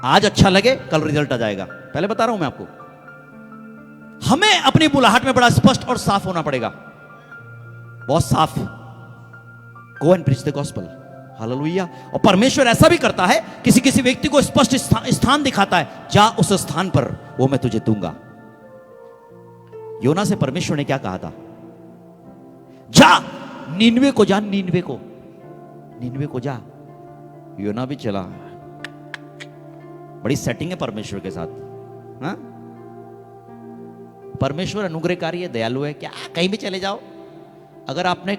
आज अच्छा लगे, कल रिजल्ट आ जाएगा। पहले बता रहा हूं मैं आपको। हमें अपनी बुलाहट में बड़ा स्पष्ट और साफ होना पड़ेगा, बहुत साफ। गो and preach the gospel. Hallelujah. और परमेश्वर ऐसा भी करता है, किसी किसी व्यक्ति को स्पष्ट स्थान दिखाता है, जा उस स्थान पर, वो मैं तुझे दूंगा। योना से परमेश्वर ने क्या कहा था? जा नीनवे को, जा नीनवे को जा। योना भी चला। बड़ी सेटिंग है परमेश्वर के साथ। हाँ? परमेश्वर अनुग्रहकारी है, दयालु है। क्या कहीं भी चले जाओ, अगर आपने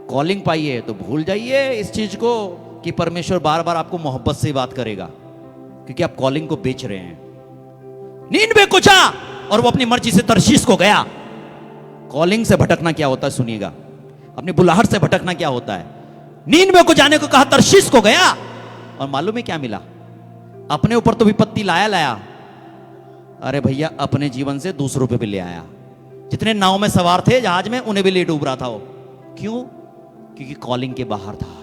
कॉलिंग पाई है तो भूल जाइए इस चीज को कि परमेश्वर बार बार आपको मोहब्बत से बात करेगा, क्योंकि आप कॉलिंग को बेच रहे हैं। नीनवे को जा और वो अपनी मर्जी से तरशीश को गया। कॉलिंग से भटकना क्या होता है सुनिएगा, अपनी बुलाहट से भटकना क्या होता है। नीनवे को जाने को कहा, तरशीश को गया, और मालूम है क्या मिला? अपने ऊपर तो विपत्ति लाया, अरे भैया अपने जीवन से दूसरों पे भी ले आया। जितने नाव में सवार थे जहाज में, उन्हें भी ले डूब रहा था वो। क्यों? क्योंकि कॉलिंग के बाहर था।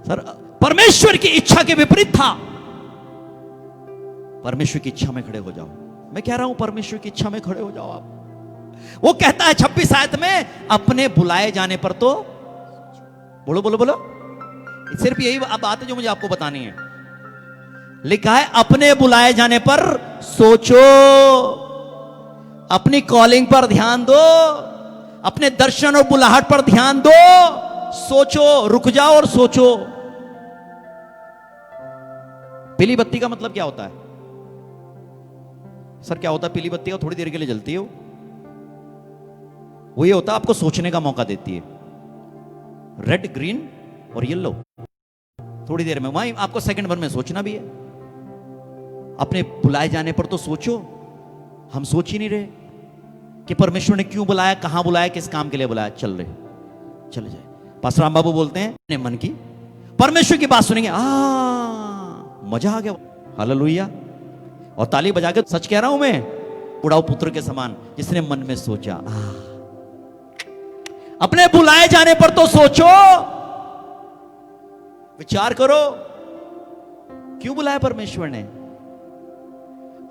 सर परमेश्वर की इच्छा के विपरीत था। परमेश्वर की इच्छा में खड़े हो जाओ। मैं कह रहा हूं परमेश्वर की इच्छा में खड़े हो जाओ आप। वो कहता है 26 आयत में, अपने बुलाए जाने पर तो बोलो बोलो बोलो। सिर्फ यही बात है जो मुझे आपको बतानी है। लिखा है अपने बुलाए जाने पर सोचो, अपनी कॉलिंग पर ध्यान दो, अपने दर्शन और बुलाहट पर ध्यान दो, सोचो, रुक जाओ और सोचो। पीली बत्ती का मतलब क्या होता है? सर क्या होता है पीली बत्ती का? थोड़ी देर के लिए जलती है वो ये होता है आपको सोचने का मौका देती है। रेड, ग्रीन और येलो, थोड़ी देर में वहीं आपको सेकंड भर में सोचना भी है। अपने बुलाए जाने पर तो सोचो। हम सोच ही नहीं रहे कि परमेश्वर ने क्यों बुलाया, कहां बुलाया, किस काम के लिए बुलाया। चले जाए। पास्टर राम बाबू बोलते हैं अपने मन की परमेश्वर की बात सुनेंगे, मजा आ गया, हालेलुया। और ताली बजा के सच कह रहा हूं मैं, उड़ाऊ पुत्र के समान जिसने मन में सोचा। अपने बुलाए जाने पर तो सोचो, विचार करो, क्यों बुलाया परमेश्वर ने?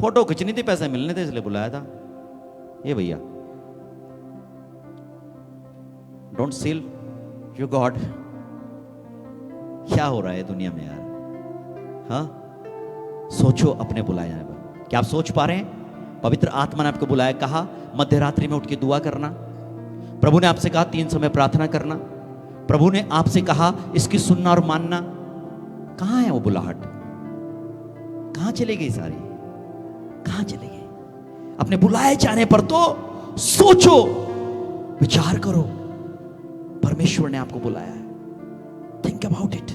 फोटो खींचनी थी, पैसे मिलने थे, इसलिए बुलाया था। ये भैया डोंट सील योर गॉड। क्या हो रहा है दुनिया में यार? हाँ, सोचो अपने बुलाए जाने पर। क्या आप सोच पा रहे हैं? पवित्र आत्मा ने आपको बुलाया, कहा मध्य रात्रि में उठ के दुआ करना। प्रभु ने आपसे कहा 3 समय प्रार्थना करना। प्रभु ने आपसे कहा इसकी सुनना और मानना। कहां है वो बुलाहट? कहां चली गई सारी? कहां चली गई? अपने बुलाए जाने पर तो सोचो, विचार करो, परमेश्वर ने आपको बुलाया है। Think about it.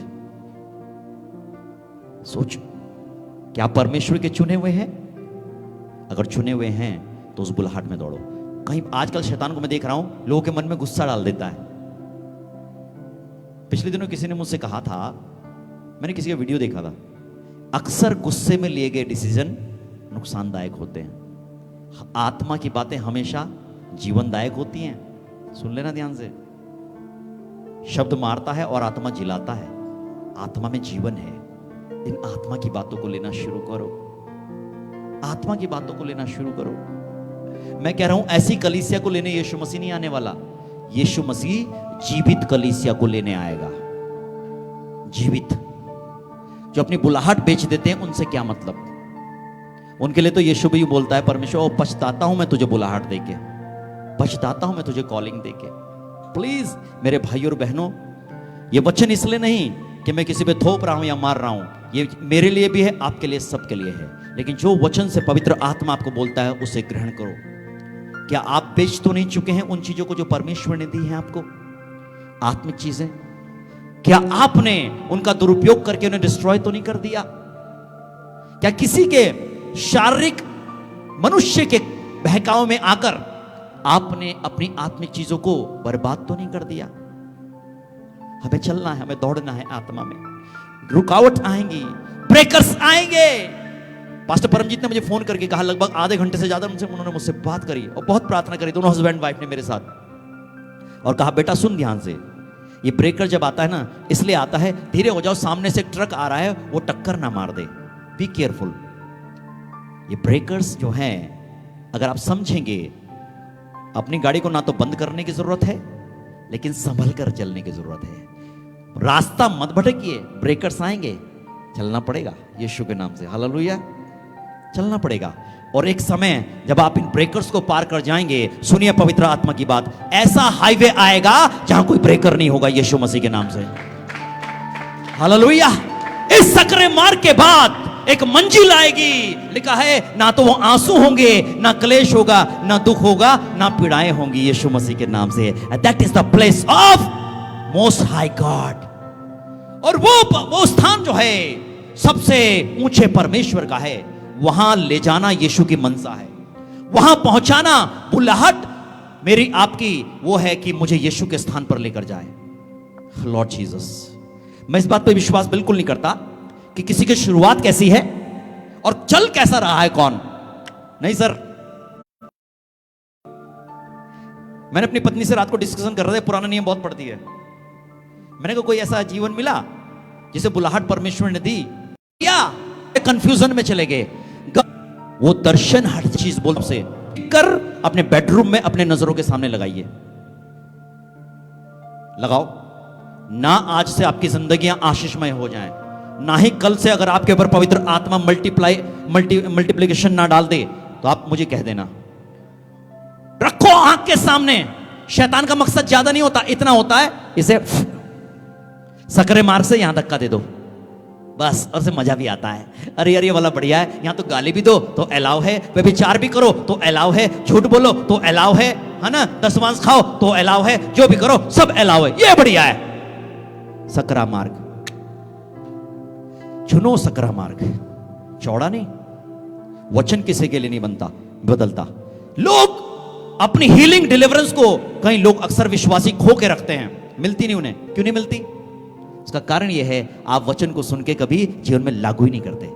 सोचो, क्या आप परमेश्वर के चुने हुए हैं? अगर चुने हुए हैं तो उस बुलाहट में दौड़ो। कहीं आजकल शैतान को मैं देख रहा हूं, लोगों के मन में गुस्सा डाल देता है। पिछले दिनों किसी ने मुझसे कहा था, मैंने किसी का वीडियो देखा था, अक्सर गुस्से में लिए गए डिसीजन नुकसानदायक होते हैं। आत्मा की बातें हमेशा जीवनदायक होती हैं। सुन लेना ध्यान से। शब्द मारता है और आत्मा जिलाता है। आत्मा में जीवन है। इन आत्मा की बातों को लेना शुरू करो। आत्मा की बातों को लेना शुरू करो। मैं कह रहा हूं ऐसी कलीसिया को लेने यीशु मसीह नहीं आने वाला। यीशु मसीह जीवित कलीसिया को लेने आएगा। जीवित। जो अपनी बुलाहट बेच देते हैं उनसे क्या मतलब? उनके लिए तो यीशु भी बोलता है, परमेश्वर पछताता हूं मैं तुझे बुलाहट देके, पछताता हूं मैं तुझे कॉलिंग देके। प्लीज मेरे भाई और बहनों, ये वचन इसलिए नहीं कि मैं किसी पे थोप रहा हूं या मार रहा हूं, ये मेरे लिए भी है, आपके लिए, सबके लिए है। लेकिन जो वचन से पवित्र आत्मा आपको बोलता है उसे ग्रहण करो। क्या आप बेच तो नहीं चुके हैं उन चीजों को जो परमेश्वर ने दी है आपको? आत्मिक चीजें। क्या आपने उनका दुरुपयोग करके उन्हें डिस्ट्रॉय तो नहीं कर दिया? क्या किसी के शारीरिक मनुष्य के बहकाव में आकर आपने अपनी आत्मिक चीजों को बर्बाद तो नहीं कर दिया? हमें चलना है, हमें दौड़ना है आत्मा में। रुकावट आएंगी, ब्रेकर्स आएंगे। पास्टर परमजीत ने मुझे फोन करके कहा, लगभग आधे घंटे से ज्यादा उन्होंने मुझसे बात करी और बहुत प्रार्थना करी, दोनों हस्बैंड वाइफ ने मेरे साथ, और कहा बेटा सुन ध्यान से, ये ब्रेकर जब आता है ना, इसलिए आता है धीरे हो जाओ, सामने से एक ट्रक आ रहा है वो टक्कर ना मार दे, बी केयरफुल। ये ब्रेकर्स जो हैं, अगर आप समझेंगे, अपनी गाड़ी को ना तो बंद करने की जरूरत है, लेकिन संभल कर चलने की जरूरत है। रास्ता मत भटकिए, ब्रेकर्स आएंगे, चलना पड़ेगा यीशु के नाम से, हालेलुया, चलना पड़ेगा। और एक समय जब आप इन ब्रेकर्स को पार कर जाएंगे, सुनिए पवित्र आत्मा की बात, ऐसा हाईवे आएगा जहां कोई ब्रेकर नहीं होगा, यीशु मसीह के नाम से, हालेलुया। इस सकरे मार्ग के बाद एक मंजिल आएगी। लिखा है ना तो वो आंसू होंगे, ना क्लेश होगा, ना दुख होगा, ना पीड़ाएं होंगी, यीशु मसीह के नाम से। That is the place of most high God. और वो स्थान जो है सबसे ऊंचे परमेश्वर का है, वहां ले जाना यीशु की मनसा है, वहां पहुंचाना। बुलाहट मेरी आपकी वो है कि मुझे यीशु के स्थान पर लेकर जाए, लॉर्ड जीसस। मैं इस बात पर विश्वास बिल्कुल नहीं करता कि किसी की शुरुआत कैसी है और चल कैसा रहा है कौन। नहीं सर, मैंने अपनी पत्नी से रात को डिस्कशन कर रहे थे, पुराना नियम बहुत पड़ती है। मैंने कहा कोई ऐसा जीवन मिला जिसे बुलाहट परमेश्वर ने दी, या कंफ्यूजन में चले गए। वो दर्शन हर चीज बोल से कर अपने बेडरूम में अपने नजरों के सामने लगाइए, लगाओ ना। आज से आपकी जिंदगियां आशीषमय हो जाएं, ना ही कल से अगर आपके ऊपर पवित्र आत्मा मल्टीप्लिकेशन ना डाल दे तो आप मुझे कह देना। रखो आंख के सामने। शैतान का मकसद ज्यादा नहीं होता, इतना होता है इसे सकरे मार्ग से यहां धक्का दे दो बस, और से मजा भी आता है। अरे यार ये वाला बढ़िया है, यहां तो गाली भी दो तो अलाउ है, व्यभिचार भी करो तो अलाउ है, झूठ बोलो तो अलाउ है ना, दशमांश खाओ तो अलाउ है, जो भी करो सब अलाउ है, ये बढ़िया है। सकरा मार्ग चुनो, सकरा मार्ग चौड़ा नहीं। वचन किसी के लिए नहीं बदलता। लोग अपनी हीलिंग डिलीवरेंस को कई लोग अक्सर विश्वासी खो के रखते हैं, मिलती नहीं उन्हें। क्यों नहीं मिलती? इसका कारण यह है आप वचन को सुन के कभी जीवन में लागू ही नहीं करते,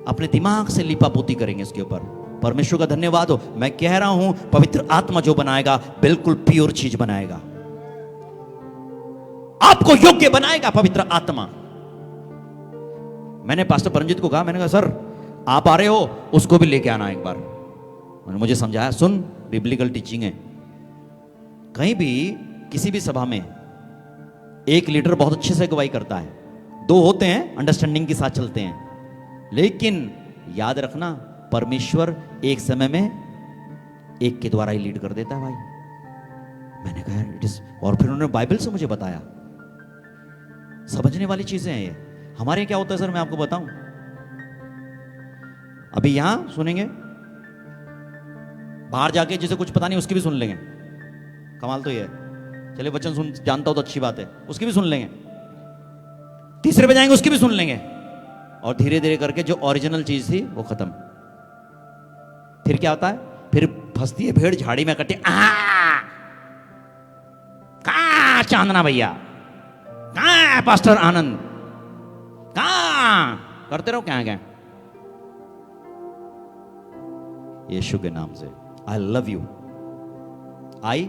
अपने दिमाग से लिपापोती करेंगे इसके ऊपर। परमेश्वर का धन्यवाद हो, मैं कह रहा हूं पवित्र आत्मा जो बनाएगा बिल्कुल प्योर चीज बनाएगा, आपको योग्य बनाएगा पवित्र आत्मा। मैंने पास्टर परमजीत को कहा, मैंने कहा सर आप आ रहे हो, उसको भी लेके आना एक बार। उन्होंने मुझे समझाया, सुन बिब्लिकल टीचिंग है। कहीं भी किसी भी सभा में एक लीडर बहुत अच्छे से अगुवाई करता है, दो होते हैं अंडरस्टैंडिंग के साथ चलते हैं, लेकिन याद रखना परमेश्वर एक समय में एक के द्वारा ही लीड कर देता है भाई। मैंने कहा इट इज, और फिर उन्होंने बाइबल से मुझे बताया। समझने वाली चीजें हैं ये। हमारे यहाँ क्या होता है सर, मैं आपको बताऊं, अभी यहां सुनेंगे, बाहर जाके जिसे कुछ पता नहीं उसकी भी सुन लेंगे। कमाल तो ये है, चलिए वचन सुन जानता हो तो अच्छी बात है, उसकी भी सुन लेंगे। तीसरे पे जाएंगे उसकी भी सुन लेंगे, और धीरे धीरे करके जो ओरिजिनल चीज थी वो खत्म। फिर क्या होता है, फिर फंसती है भेड़ झाड़ी में कटे। कहां चांदना भैया, कहां पास्टर आनंद, कहां करते रहो क्या क्या। यीशु के नाम से I love you, I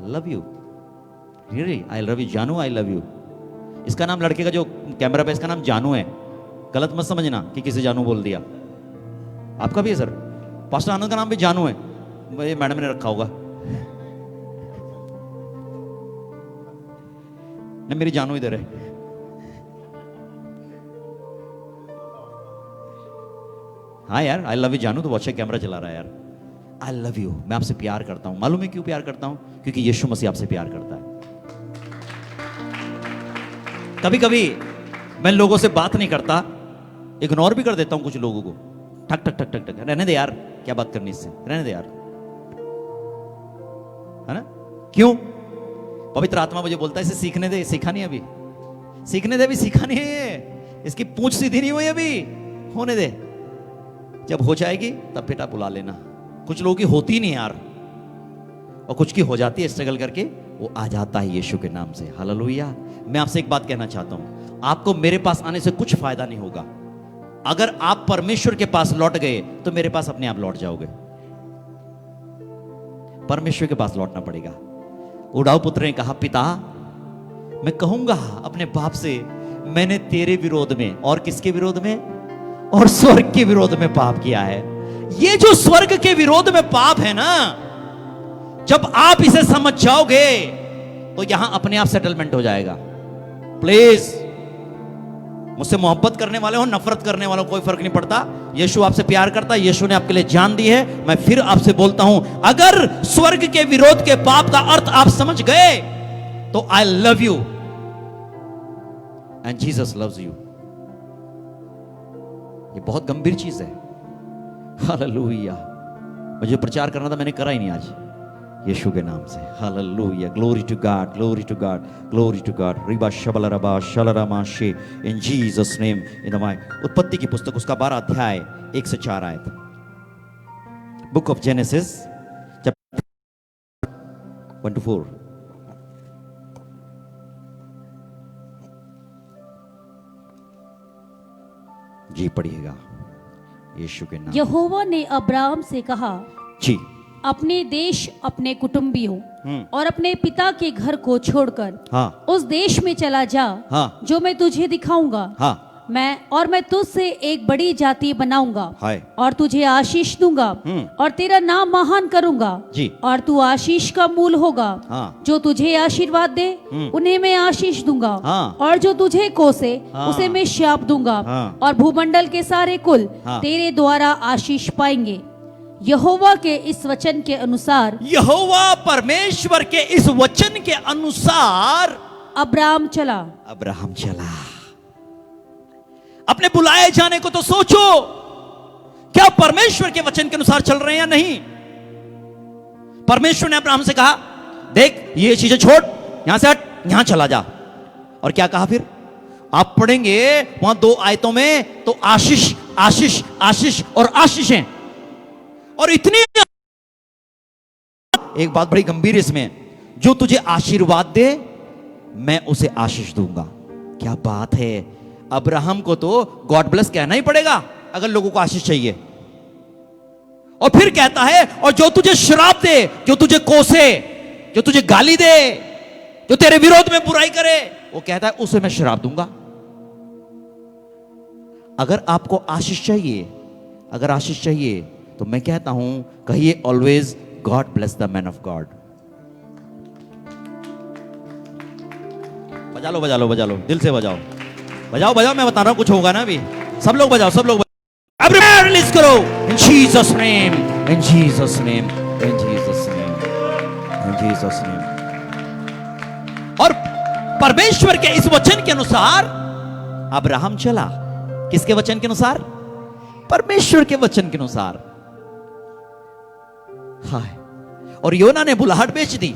love you, really I love you जानू, आई लव यू। इसका नाम, लड़के का जो कैमरा पे इसका नाम जानू है, गलत मत समझना कि किसी जानू बोल दिया। आपका भी है सर, पास्टर आनंद का नाम भी जानू है, ये मैडम ने रखा होगा ना। मेरी जानू इधर है। हाँ यार आई लव यू जानू, तो वॉच कैमरा चला रहा है यार। आई लव यू, मैं आपसे प्यार करता हूं। मालूम है क्यों प्यार करता हूं? क्योंकि यीशु मसीह आपसे प्यार करता है। कभी कभी मैं लोगों से बात नहीं करता, इग्नोर भी कर देता हूं कुछ लोगों को। ठक ठक ठक ठक ठक, रहने दे यार, क्या बात करनी इससे, रहने दे यार, है ना। क्यों? पवित्र आत्मा मुझे बोलता है इसे सीखने दे, सीखा नहीं अभी, सीखने दे, अभी सीखा नहीं है, इसकी पूंछ सीधी नहीं हुई अभी, होने दे, जब हो जाएगी तब बेटा बुला लेना। कुछ लोगों की होती नहीं यार, और कुछ की हो जाती है, स्ट्रगल करके वो आ जाता है यीशु के नाम से। हालेलुया। मैं आपसे एक बात कहना चाहता हूं, आपको मेरे पास आने से कुछ फायदा नहीं होगा। अगर आप परमेश्वर के पास लौट गए तो मेरे पास अपने आप लौट जाओगे। परमेश्वर के पास लौटना पड़ेगा। उड़ाऊ पुत्र ने कहा, पिता मैं कहूंगा अपने बाप से, मैंने तेरे विरोध में, और किसके विरोध में? और स्वर्ग के विरोध में पाप किया है। ये जो स्वर्ग के विरोध में पाप है ना, जब आप इसे समझ जाओगे तो यहां अपने आप सेटलमेंट हो जाएगा। प्लीज, मुझसे मोहब्बत करने वाले हो, नफरत करने वालों, कोई फर्क नहीं पड़ता। यीशु आपसे प्यार करता है, यीशु ने आपके लिए जान दी है। मैं फिर आपसे बोलता हूं, अगर स्वर्ग के विरोध के पाप का अर्थ आप समझ गए तो I love you and Jesus loves you. ये बहुत गंभीर चीज है। हालेलुया। मुझे प्रचार करना था, मैंने करा ही नहीं आज, यीशु के नाम से। Hallelujah. Glory to God, glory to God, glory to God. रिबा शबला रबा शलरा माशे in Jesus name in the my. उत्पत्ति की पुस्तक उसका 12 अध्याय 1 से 4 आयत। Book of genesis chapter 1 to 4। जी पढ़िएगा यीशु के नाम। यहोवा ने अब्राहम से कहा, जी। अपने देश, अपने कुटुंबियों और अपने पिता के घर को छोड़कर हाँ। उस देश में चला जा, हाँ। जो मैं तुझे दिखाऊंगा। हाँ। मैं तुझसे एक बड़ी जाति बनाऊंगा हाय। और तुझे आशीष दूंगा और तेरा नाम महान करूंगा जी। और तू आशीष का मूल होगा। हाँ। जो तुझे आशीर्वाद दे उन्हें मैं आशीष दूंगा हाँ। और जो तुझे कोसे हाँ। उसे मैं शाप दूंगा हाँ। और भूमंडल के सारे कुल हाँ। तेरे द्वारा आशीष पाएंगे। यहोवा के इस वचन के अनुसार, यहोवा परमेश्वर के इस वचन के अनुसार अब्राहम चला। अब्राहम चला। अपने बुलाए जाने को तो सोचो, क्या परमेश्वर के वचन के अनुसार चल रहे हैं या नहीं। परमेश्वर ने अब्राहम से कहा, देख ये चीजें छोड़, यहां से हट, यहां चला जा। और क्या कहा फिर? आप पढ़ेंगे वहां 2 आयतों में तो आशीष आशीष आशीष और आशीष हैं। और इतनी एक बात बड़ी गंभीर इसमें, जो तुझे आशीर्वाद दे मैं उसे आशीष दूंगा। क्या बात है। अब्राहम को तो गॉड ब्लेस कहना ही पड़ेगा अगर लोगों को आशीष चाहिए। और फिर कहता है, और जो तुझे श्राप दे, जो तुझे कोसे, जो तुझे गाली दे, जो तेरे विरोध में बुराई करे, वो कहता है उसे मैं श्राप दूंगा। अगर आपको आशीष चाहिए, अगर आशीष चाहिए तो मैं कहता हूं, कहिए always God bless the man of God. बजा लो बजा लो बजा लो, दिल से बजाओ बजाओ बजाओ। मैं बता रहा हूं कुछ होगा ना अभी। सब लोग बजाओ, सब लोग बजाओ। अब रिलीज करो इन जीसस नेम, इन जीसस नेम, इन जीसस नेम, इन जीसस नेम। और परमेश्वर के इस वचन के अनुसार अब्राहम चला। किसके वचन के अनुसार? परमेश्वर के वचन के अनुसार। हाय। और योना ने बुलाहट बेच दी।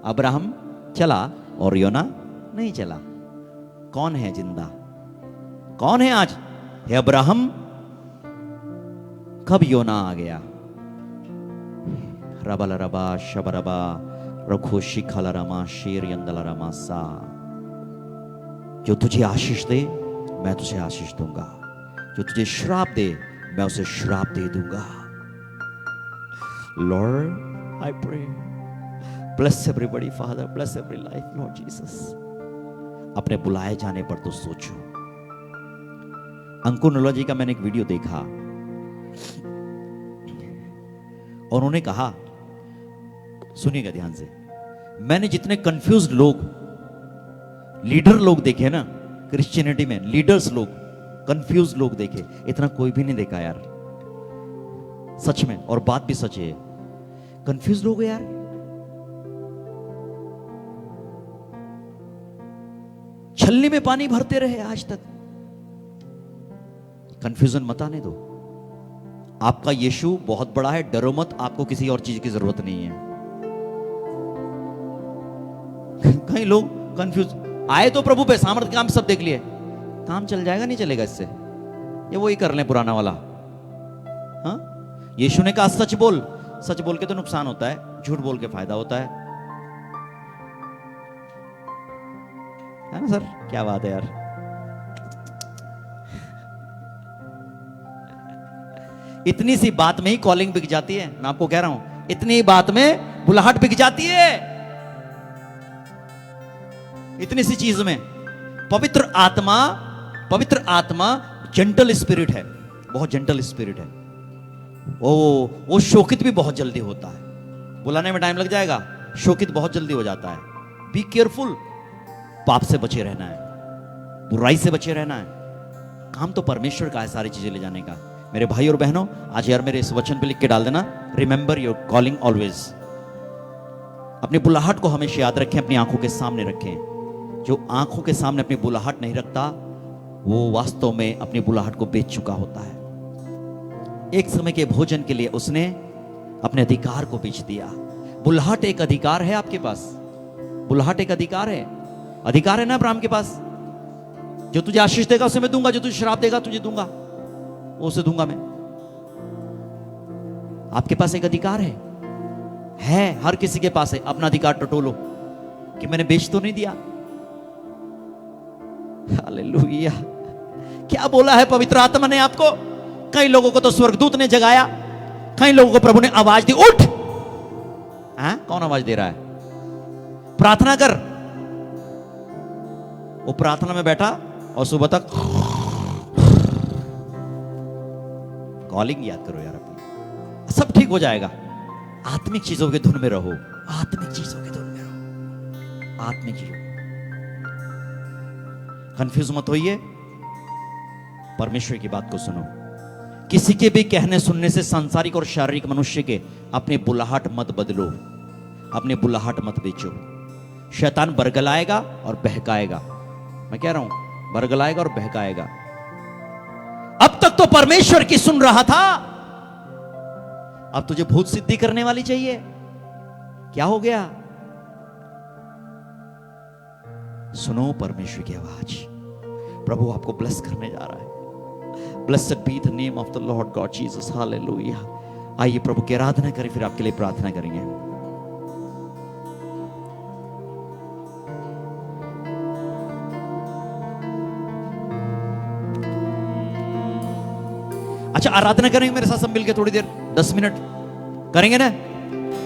अब्राहम चला और योना नहीं चला। कौन है जिंदा? कौन है आज? हे अब्राहम, कब योना आ गया? रबल रबा शबरबा रखोशी खलरमा शेर यंदलरमा सा। जो तुझे आशीष दे मैं तुझे आशीष दूंगा, जो तुझे श्राप दे मैं उसे श्राप दे दूंगा। Lord I pray, bless everybody father, bless every life lord Jesus. अपने बुलाए जाने पर तो सोचो। अंकुर नोलाजी का मैंने एक वीडियो देखा और उन्होंने कहा, सुनिएगा ध्यान से, मैंने जितने कंफ्यूज्ड लोग, लीडर लोग देखे ना क्रिश्चियनिटी में, लीडर्स लोग, कंफ्यूज्ड लोग देखे, इतना कोई भी नहीं देखा यार, सच में। और बात भी सच है, कंफ्यूज लोग यार। छलनी में पानी भरते रहे आज तक। कंफ्यूजन मत आने दो। आपका यीशु बहुत बड़ा है, डरो मत, आपको किसी और चीज की जरूरत नहीं है। कई लोग कंफ्यूज आए तो प्रभु पे, सामर्थ्य काम सब देख लिए, काम चल जाएगा नहीं चलेगा इससे, ये वही कर ले पुराना वाला। हाँ, यीशु ने कहा सच बोल, सच बोल के तो नुकसान होता है, झूठ बोल के फायदा होता है ना सर? क्या बात है यार। इतनी सी बात में ही कॉलिंग बिक जाती है, मैं आपको कह रहा हूं, इतनी बात में बुलाहट बिक जाती है, इतनी सी चीज में। पवित्र आत्मा जेंटल स्पिरिट है, बहुत जेंटल स्पिरिट है। वो शोकित भी बहुत जल्दी होता है, बुलाने में टाइम लग जाएगा, शोकित बहुत जल्दी हो जाता है। बी केयरफुल, पाप से बचे रहना है, बुराई से बचे रहना है। काम तो परमेश्वर का है सारी चीजें ले जाने का। मेरे भाई और बहनों, आज यार मेरे इस वचन पे लिख के डाल देना, रिमेंबर योर कॉलिंग ऑलवेज। अपनी बुलाहट को हमेशा याद रखें, अपनी आंखों के सामने रखें। जो आंखों के सामने अपनी बुलाहट नहीं रखता, वो वास्तव में अपनी बुलाहट को बेच चुका होता है। एक समय के भोजन के लिए उसने अपने अधिकार को बेच दिया। बुलाहट एक अधिकार है आपके पास, बुलाहट एक अधिकार है, अधिकार है ना अब्राहम के पास। जो तुझे आशीष देगा उसे मैं दूंगा, जो तुझे श्राप देगा तुझे दूंगा, वो उसे दूंगा मैं। आपके पास एक अधिकार है, हर किसी के पास है। अपना अधिकार टटोलो कि मैंने बेच तो नहीं दिया। हालेलुया। क्या बोला है पवित्र आत्मा ने आपको? कई लोगों को तो स्वर्गदूत ने जगाया, कई लोगों को प्रभु ने आवाज दी, उठ। कौन आवाज दे रहा है? प्रार्थना कर। वो प्रार्थना में बैठा और सुबह तक कॉलिंग याद करो यार अपनी, सब ठीक हो जाएगा। आत्मिक चीजों के धुन में रहो, आत्मिक चीजों के धुन में रहो, आत्मिक चीजों। कंफ्यूज मत होइए, परमेश्वर की बात को सुनो। किसी के भी कहने सुनने से सांसारिक और शारीरिक मनुष्य के अपनी बुलाहट मत बदलो, अपनी बुलाहट मत बेचो। शैतान बरगलाएगा और बहकाएगा। मैं कह रहा हूं, बरगलाएगा और बहकाएगा। अब तक तो परमेश्वर की सुन रहा था, अब तुझे भूत सिद्धि करने वाली चाहिए। क्या हो गया? सुनो परमेश्वर की आवाज। प्रभु आपको ब्लेस करने जा रहा है। Blessed be the name of the Lord God Jesus. Hallelujah. आइए प्रभु की आराधना करें, फिर आपके लिए प्रार्थना करेंगे। अच्छा, आराधना करेंगे मेरे साथ सब मिलकर थोड़ी देर, 10 मिनट करेंगे ना?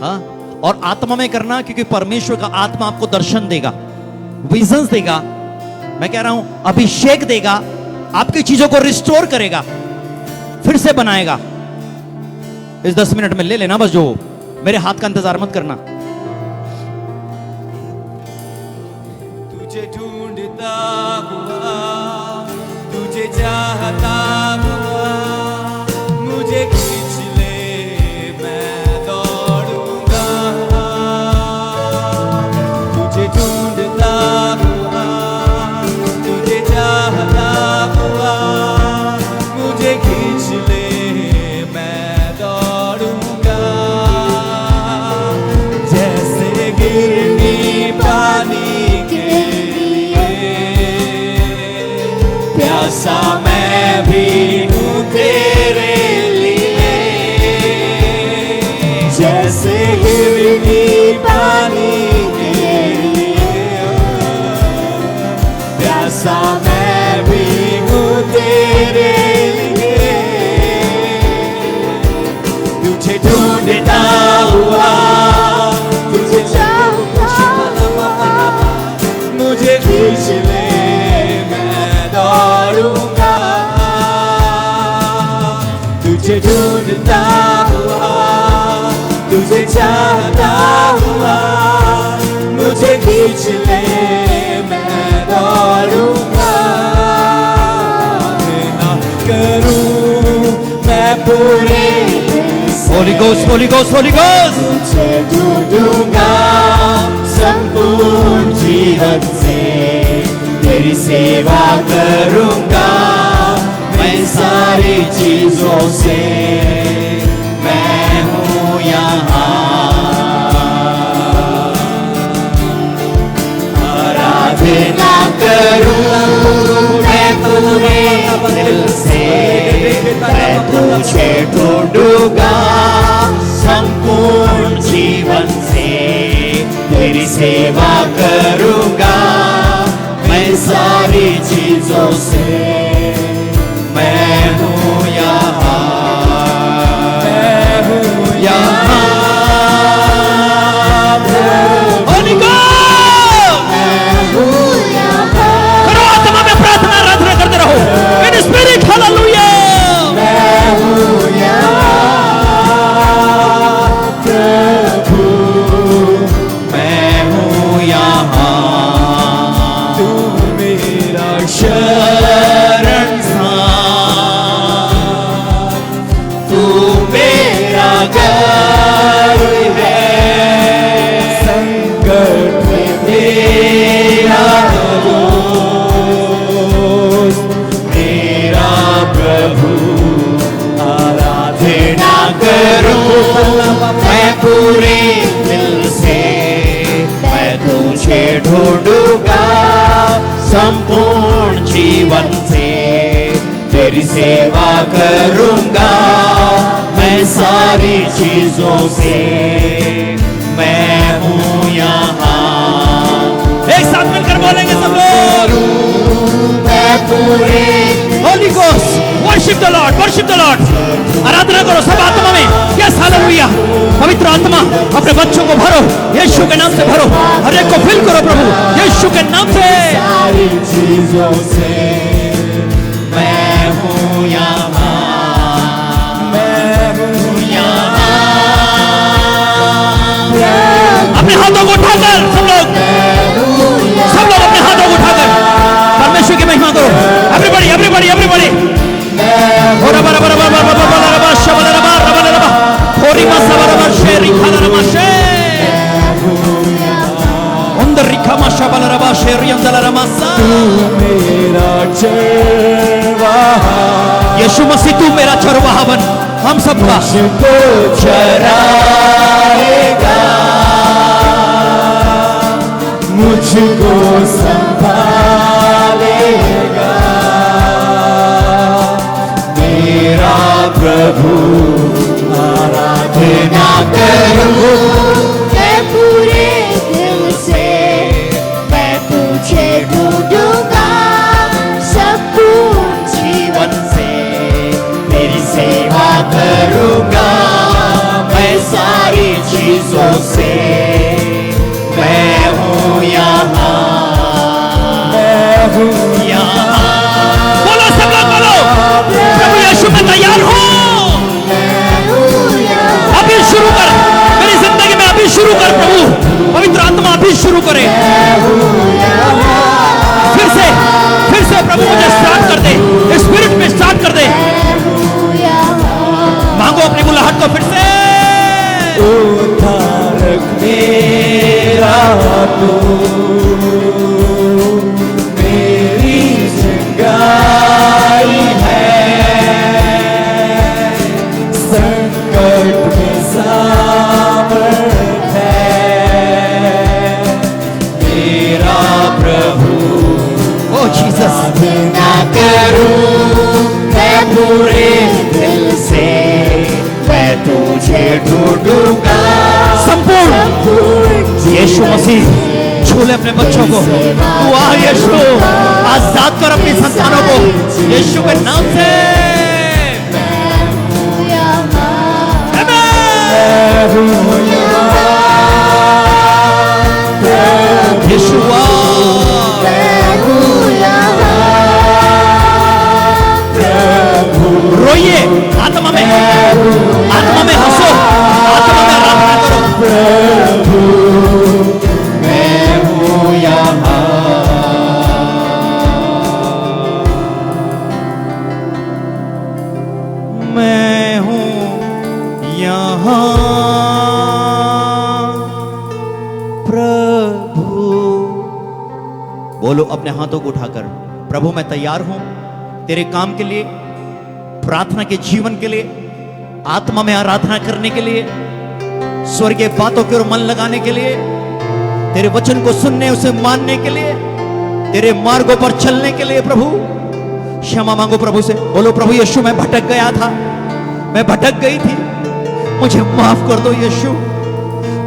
हाँ, और आत्मा में करना, क्योंकि परमेश्वर का आत्मा आपको दर्शन देगा, विजन्स देगा। मैं कह रहा हूं अभिषेक देगा, आपकी चीजों को रिस्टोर करेगा, फिर से बनाएगा। इस 10 मिनट में ले लेना बस, जो मेरे हाथ का इंतजार मत करना। तुझे ढूंढता हुआ, तुझे चाहता हुआ, मुझे खींच ले, मैं दौड़ूंगा। तुझे ढूंढता हुआ, तुझे चाहता हुआ, मुझे खींच ले, मैं दौड़ूंगा। जैसे गिरनी पानी के लिए, प्यासा मैं भी हूँ तेरे लिए। जैसे गिरनी पानी के लिए, प्यासा मैं भी हूँ तेरे लिए। तुझे ढूंढता हुआ, तुझे चाहता हुआ, मुझे खींच ले, मैं दौड़ूंगा। तुझे ढूंढता हुआ, तुझे चाहता हुआ, मुझे खींच ले, मैं दौड़ूंगा। ना करूं मैं पूरे Holy ghost, Holi ghost, Holi ghost. तुझे ढूंढूंगा संपूर्ण जीवन से, तेरी सेवा करूंगा मैं सारी चीजों से। मैं हूँ यहाँ, आराधना करूं मैं पूरे दिल से। मैं तुझे ढूंढूंगा संपूर्ण जीवन से, तेरी सेवा करूंगा मैं सारी चीजों से। मैं हूँ यहाँ, मैं हूँ यहाँ। होली गोस्ट। मैं हूँ यहाँ, करो आत्मा में प्रार्थना, आराधना करते रहो इन स्पिरिट। हालेलुया। मैं हूँ यहाँ प्रभु, मैं हूँ यहाँ, तू मेरा शरण। ढूंढूंगा संपूर्ण जीवन से तेरी सेवा करूंगा मैं सारी चीजों से मैं हूँ यहाँ। एक साथ मिलकर बोलेंगे सब लोग, मैं पूरे Holy Ghost worship the Lord, worship the Lord. आराधना करो सब आत्मा में, यस हालेलुया। पवित्र आत्मा अपने बच्चों को भरो, यीशु के नाम से भरो, हर एक को फिल करो प्रभु यीशु के नाम से। सारी चीजों से मैं हूँ यहाँ, मैं हूँ यहाँ। अपने हाथों को उठाकर सब लोग अपने हाथों को उठाकर परमेश्वर की महिमा करो। Everybody everybody everybody. ओरा बरा बरा बरा बरा बरा बरा बरा शबला रबा रबा रबा होरी मासा बरा बरा शेरी खाला रमा शे अंदर रिखा माशा बला रबा शेरी अंदर रमा सा। मेरा चरवाहा यीशु मसीह तू मेरा चरवाहा बन हम सबका। मुझको चराएगा मुझको संभालेगा मेरा प्रभु। आराधना करूं मैं पूरे दिल से मैं तुझे ढूंढूंगा संपूर्ण जीवन से तेरी सेवा करूंगा मैं सारी चीजों से मैं हूँ यहाँ, मैं हूँ यहाँ। बोलो सब लोग बोलो, प्रभु यीशु मैं तैयार हूँ। अभी शुरू कर मेरी जिंदगी में, अभी शुरू कर प्रभु। पवित्र आत्मा अभी शुरू करे। फिर से प्रभु मुझे स्टार्ट कर दे, स्पिरिट में स्टार्ट कर दे। मांगो अपनी बुलाहट को फिर से। उद्धारक मेरा तू मेरी जगाई है संकट में सामर्थ है मेरा प्रभु। ओ जीसस ना करूं मैं पूरे दिल से मैं तुझे ढूंढूंगा संपूर्ण यीशु मसीह छूले अपने बच्चों को। तू आ यीशु, आजाद कर अपनी संतानों को यीशु के नाम से। यीशुआ रोइए आत्मा में हंसो, आत्मा में आराधना करो। प्रभु मैं हूँ यहाँ। मैं हूँ यहाँ प्रभु। बोलो अपने हाथों को उठाकर, प्रभु मैं तैयार हूं तेरे काम के लिए, प्रार्थना के जीवन के लिए, आत्मा में आराधना करने के लिए, स्वर्गीय बातों के ओर मन लगाने के लिए, तेरे वचन को सुनने उसे मानने के लिए, तेरे मार्गों पर चलने के लिए। प्रभु क्षमा मांगो प्रभु से। बोलो प्रभु यीशु मैं भटक गया था, मैं भटक गई थी, मुझे माफ कर दो यीशु।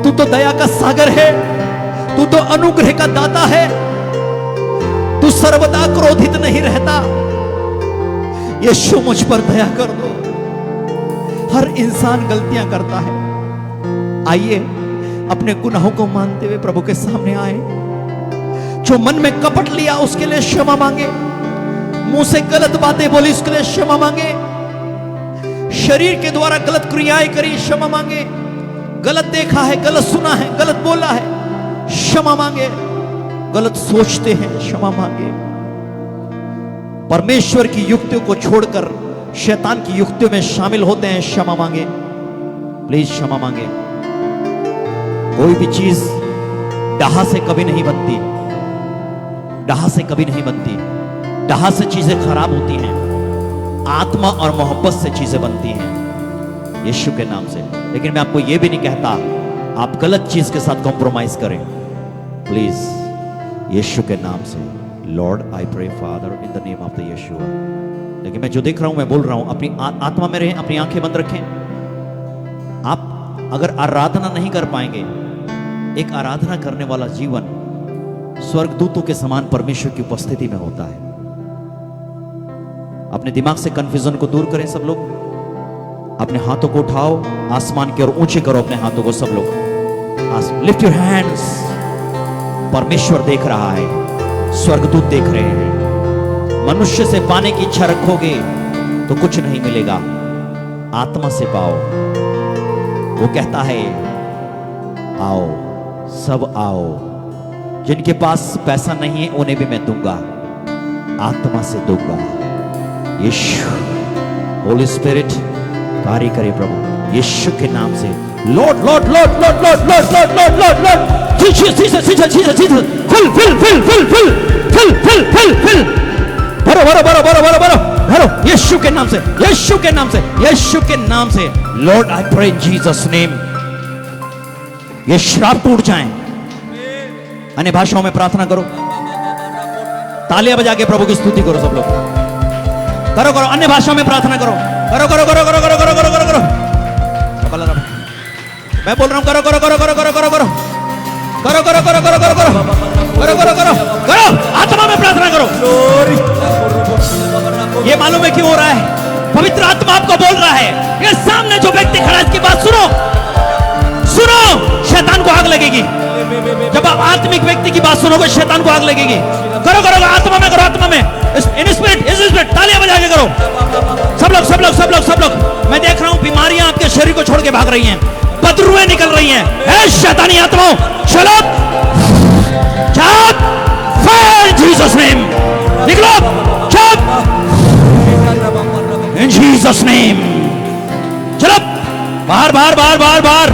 तू तो दया का सागर है, तू तो अनुग्रह का दाता है, तू सर्वदा क्रोधित नहीं रहता। यीशु मुझ पर दया कर दो। हर इंसान गलतियां करता है। आइए अपने गुनाहों को मानते हुए प्रभु के सामने आए। जो मन में कपट लिया उसके लिए क्षमा मांगे, मुंह से गलत बातें बोली उसके लिए क्षमा मांगे, शरीर के द्वारा गलत क्रियाएं करी क्षमा मांगे, गलत देखा है, गलत सुना है, गलत बोला है क्षमा मांगे, गलत सोचते हैं क्षमा मांगे। परमेश्वर की युक्तियों को छोड़कर शैतान की युक्तियों में शामिल होते हैं क्षमा मांगे। प्लीज क्षमा मांगे। कोई भी चीज डाहा से कभी नहीं बनती, डाहा से कभी नहीं बनती। डाहा से चीजें खराब होती हैं, आत्मा और मोहब्बत से चीजें बनती हैं यीशु के नाम से। लेकिन मैं आपको यह भी नहीं कहता आप गलत चीज के साथ कॉम्प्रोमाइज करें। प्लीज यीशु के नाम से। Lord I pray Father in the name of the Yeshua. लेकिन मैं जो देख रहा हूं मैं बोल रहा हूं, अपनी आत्मा में रहें, अपनी आंखें बंद रखें। आप अगर आराधना नहीं कर पाएंगे, एक आराधना करने वाला जीवन स्वर्गदूतों के समान परमेश्वर की उपस्थिति में होता है। अपने दिमाग से कंफ्यूजन को दूर करें सब लोग। अपने हाथों को उठाओ आसमान की ओर, ऊंचे करो अपने हाथों को सब लोग। Lift your hands. परमेश्वर देख रहा है, स्वर्गदूत देख रहे हैं। मनुष्य से पाने की इच्छा रखोगे तो कुछ नहीं मिलेगा, आत्मा से पाओ। वो कहता है आओ, सब आओ। जिनके पास पैसा नहीं है उन्हें भी मैं दूंगा, आत्मा से दूंगा। यीशु, होली स्पिरिट कार्य करे प्रभु यीशु के नाम से। Lord lord lord lord lord lord lord lord lord lord Jesus Jesus Jesus Jesus Jesus fill fill fill fill fill fill fill fill fill भरो भरो भरो भरो भरो भरो भरो यीशु के नाम से, यीशु के नाम से, यीशु के नाम से। Lord I pray in Jesus name, ये श्राप टूट जाएं। अन्य भाषाओं में प्रार्थना करो, तालियां बजा के प्रभु की स्तुति करो सब लोग। करो करो, अन्य भाषाओं में प्रार्थना करो, करो करो करो करो करो करो करो करो करो। मैं बोल रहा हूं करो करो करो करो करो करो करो करो करो करो करो करो करो करो करो करो करो आत्मा में प्रार्थना करो। ये मालूम है क्यों हो रहा है? पवित्र आत्मा आपको बोल रहा है, ये सामने जो व्यक्ति खड़ा है इसकी बात सुनो, सुनो। शैतान को आग लगेगी जब आप आत्मिक व्यक्ति की बात सुनोगे, शैतान को आग लगेगी। करो करो आत्मा में करो, आत्मा में, इन स्पिरिट, इस स्पिरिट, तालियां बजा के करो सब लोग सब लोग सब लोग सब लोग। मैं देख रहा हूं बीमारियां आपके शरीर को छोड़ के भाग रही हैं, बदरुएं निकल रही हैं। ए शैतानी आत्माओं चलो, चुप, फायर जीसस नेम, निकलो, चुप इन जीसस नेम। चलो बाहर बाहर बाहर बाहर बाहर।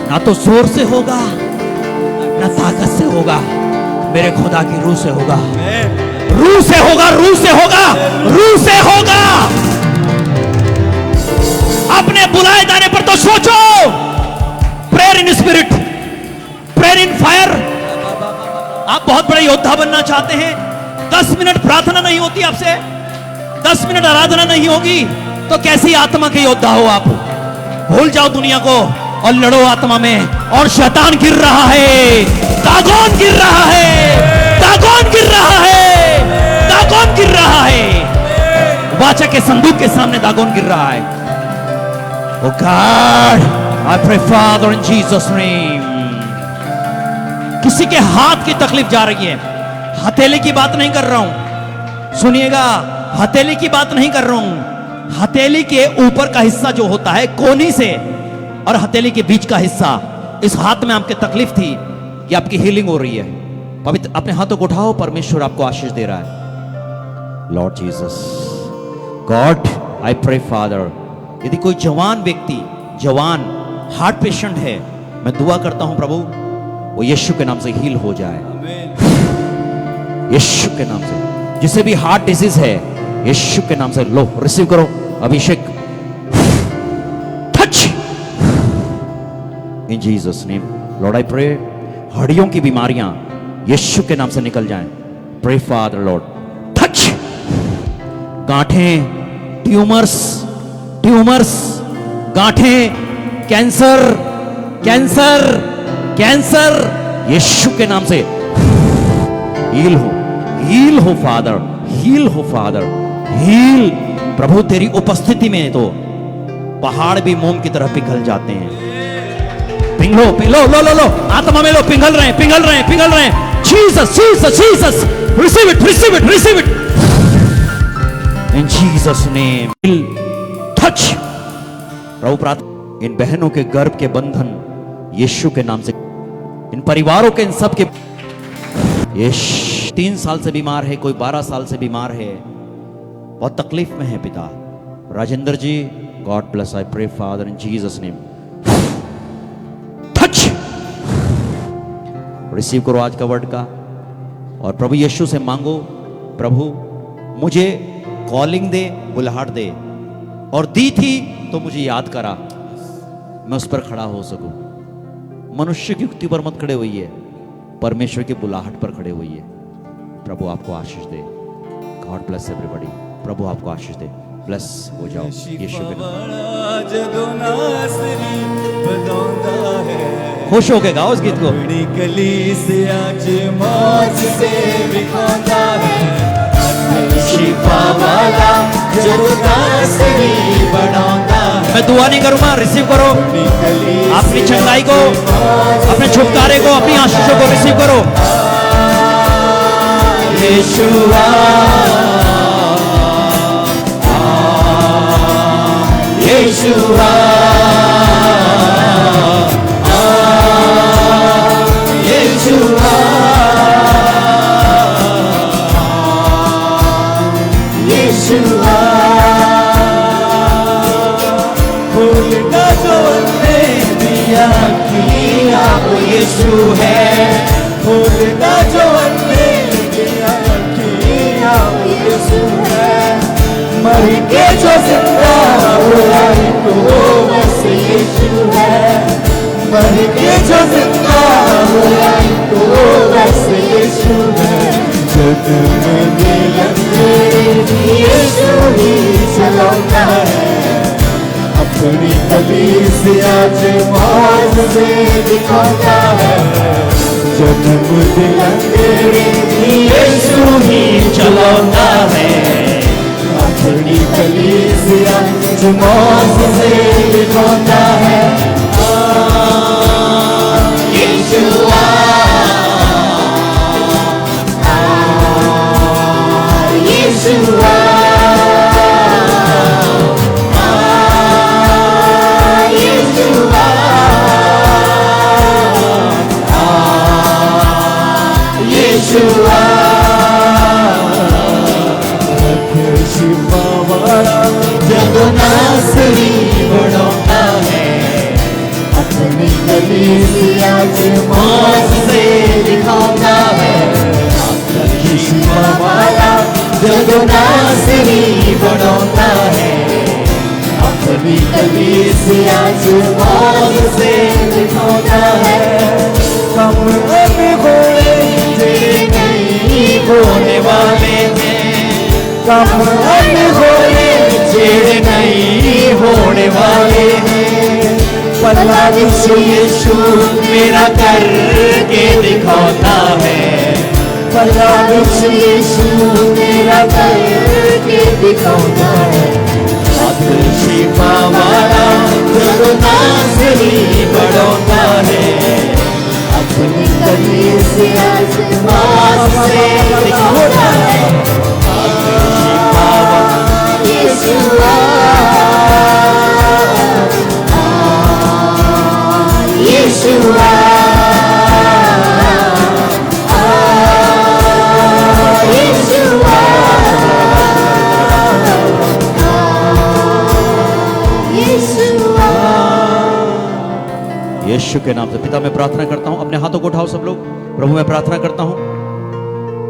ना तो जोर से होगा ना ताकत से होगा, मेरे खुदा की रूह से होगा, रूह से होगा, रूह से होगा, रूह से होगा। अपने बुलाए जाने पर तो सोचो। Prayer in spirit, prayer in fire. आप बहुत बड़े योद्धा बनना चाहते हैं, 10 मिनट प्रार्थना नहीं होती आपसे, 10 मिनट आराधना नहीं होगी तो कैसी आत्मा के योद्धा हो आप? भूल जाओ दुनिया को और लड़ो आत्मा में। और शैतान गिर रहा है, दागोन गिर रहा है, दागोन गिर रहा है, दागोन गिर रहा है। वाचा के संदूक के सामने दागोन गिर रहा है। Oh God, I pray Father in Jesus name। किसी के हाथ की तकलीफ जा रही है, हथेली की बात नहीं कर रहा हूं, सुनिएगा, हथेली की बात नहीं कर रहा हूं। हथेली के ऊपर का हिस्सा जो होता है कोहनी से और हथेली के बीच का हिस्सा, इस हाथ में आपके तकलीफ थी, ये आपकी हीलिंग हो रही है। पवित्र अपने हाथों को उठाओ, परमेश्वर आपको आशीष दे रहा है। Lord Jesus, God I pray father, यदि कोई जवान व्यक्ति, जवान हार्ट पेशेंट है, मैं दुआ करता हूं प्रभु वो यीशु के नाम से हील हो जाए, यीशु के नाम से। जिसे भी हार्ट डिजीज है, यीशु के नाम से लो, रिसीव करो अभिषेक, touch in Jesus name. Lord I pray हड्डियों की बीमारियां यीशु के नाम से निकल जाएं। Pray Father Lord, touch. गांठें, ट्यूमर्स, ट्यूमर्स, गांठें, कैंसर, कैंसर, कैंसर, यीशु के नाम से हील हो, हील हो फादर, हील हो फादर, हील। प्रभु तेरी उपस्थिति में तो पहाड़ भी मोम की तरह पिघल जाते हैं। पिघलो, लो लो लो लो, आत्मा में लो, पिघल रहे हैं, पिघल रहे हैं, पिघल रहे हैं। Jesus Jesus Jesus, receive it, receive it, receive it in Jesus name. Touch प्रभु प्रार्थना, इन बहनों के गर्भ के बंधन यीशु के नाम से, इन परिवारों के, इन सब के, ये 3 साल से बीमार है, कोई 12 साल से बीमार है, बहुत तकलीफ में है पिता Rajendra ji, God bless, I pray Father in Jesus name. Touch, receive करो आज का वर्ड का और प्रभु यीशु से मांगो, प्रभु मुझे कॉलिंग दे, बुलाहट दे, और दी थी तो मुझे याद करा, मैं उस पर खड़ा हो सकूं। मनुष्य की युक्ति पर मत खड़े होइए, परमेश्वर की बुलाहट पर खड़े होइए। प्रभु आपको आशीष दे। God bless everybody. प्रभु आपको आशीष दे। ब्लेस हो जाओ यीशु के नाम। खुश होके गाओ इस गीत को। अपनी कलीसिया च मौज से दिखाता है, शिफा वाला जब नासरी बनाता है। मैं दुआ नहीं करूंगा, रिसीव करो अपनी चंगाई को, अपने छुटकारे को, अपनी आशीषों को रिसीव करो। यीशुआ यीशुआ यीशुआ यीशुआ खुलना जो ने दिया किया वो यीशु है। खुलना जो ने दिया किया वो यीशु है। मर के जो जिंदा हुआ तो बस यीशु है। मर के जो जिंदा हुआ तो बस यीशु है। जन्म दिलंदे यीशु ही चलाता है, अपनी कलीसिया च मौज से दिखाता है। जन्म दिलंदे यीशु ही चलाता है, अपनी कलीसिया च मौज से दिखाता है। यीशुआ यीशुआ यीशुआ यीशुआ शिफा वाला जब नासरी बढ़ाता है, अपनी कलीसिया च मौज से दिखाता है। शिफा वाला जब नासरी बढ़ाता है, अपनी कलीसिया च मौज से दिखाता है। कम घोड़े तेरे नहीं होने वाले थे, कम घोड़े तेरे नहीं होने वाले हैं। पल्ला यीशु मेरा करके दिखाता है, पल्ला यीशु मेरा करके दिखाता है। शिफा वाला जब नासरी बढ़ाता है, अपनी कलीसिया च मौज से दिखाता है। शिफा वाला यीशुआ यीशुआ यीशुआ यीशुआ। यीशु के नाम से पिता मैं प्रार्थना करता हूं। अपने हाथों को उठाओ सब लोग। प्रभु मैं प्रार्थना करता हूं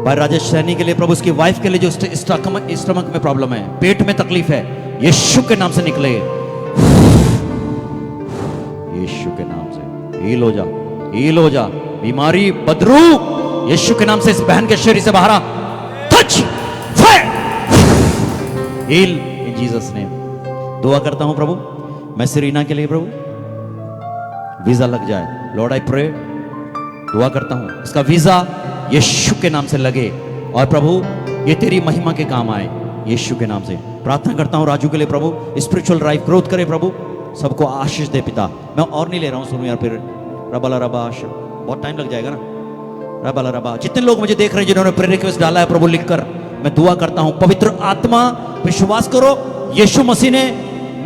भाई राजेश सैनी के लिए, प्रभु उसकी वाइफ के लिए जो स्टमक में प्रॉब्लम है, पेट में तकलीफ है, यीशु के नाम से निकले। यीशु के नाम से हील हो जा, हील हो जा। बीमारी बदरू यीशु के नाम से इस बहन के शरीर से बाहर आ। Touch fire heal in Jesus name. दुआ करता हूं प्रभु मैं सेरीना के लिए, प्रभु वीजा लग जाए। लॉर्ड आई प्रे, दुआ करता हूं इसका वीजा यीशु के नाम से लगे और प्रभु ये तेरी महिमा के काम आए यीशु के नाम से। प्रार्थना करता हूं राजू के लिए, प्रभु स्पिरिचुअल लाइफ ग्रोथ करे, प्रभु सबको आशीष दे पिता। मैं और नहीं ले रहा हूं, सुनो यार, फिर रबाला रबा बहुत टाइम लग जाएगा ना। रबाला रबा जितने लोग मुझे देख रहे हैं जिन्होंने प्रेयर रिक्वेस्ट डाला है प्रभु लिखकर, मैं दुआ करता हूं पवित्र आत्मा विश्वास करो यीशु मसीह ने,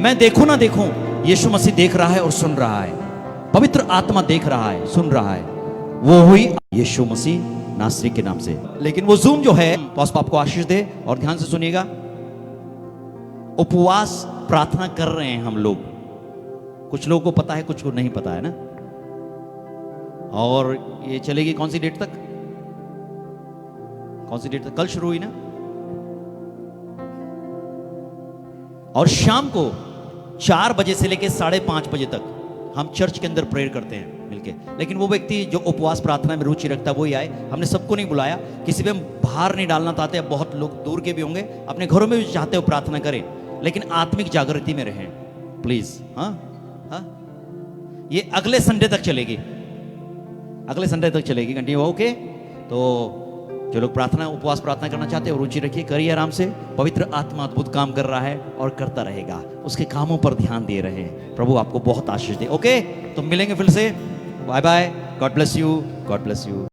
मैं देखूं ना देखूं, यीशु मसीह देख रहा है और सुन रहा है। पवित्र आत्मा देख रहा है, सुन रहा है, वो हुई यीशु मसीह नासरी के नाम से। लेकिन वो जूम जो है पास्टर आपको आशीष दे और ध्यान से सुनिएगा। उपवास प्रार्थना कर रहे हैं हम लोग, कुछ लोगों को पता है कुछ को नहीं पता है ना। और ये चलेगी कौन सी डेट तक? कौन सी डेट तक? कल शुरू हुई ना। और शाम को 4 बजे से लेकर 5:30 बजे तक हम चर्च के अंदर प्रेयर करते हैं। मिलके। लेकिन वो व्यक्ति जो उपवास प्रार्थना में रुचि रखता है वही आए। हमने सबको नहीं बुलाया, किसी पे हम बाहर नहीं डालना चाहते। बहुत लोग दूर के भी होंगे, अपने घरों में भी चाहते हो प्रार्थना करें, लेकिन आत्मिक जागृति में रहें प्लीज। हाँ हाँ, ये अगले संडे तक चलेगी, अगले संडे तक चलेगी, कंटिन्यू। ओके, तो जो लोग प्रार्थना उपवास प्रार्थना करना चाहते हैं रुचि रखिए, करिए आराम से। पवित्र आत्मा अद्भुत काम कर रहा है और करता रहेगा, उसके कामों पर ध्यान दे रहे हैं। प्रभु आपको बहुत आशीष दे। ओके, तो मिलेंगे फिर से। Bye bye, God bless you, God bless you.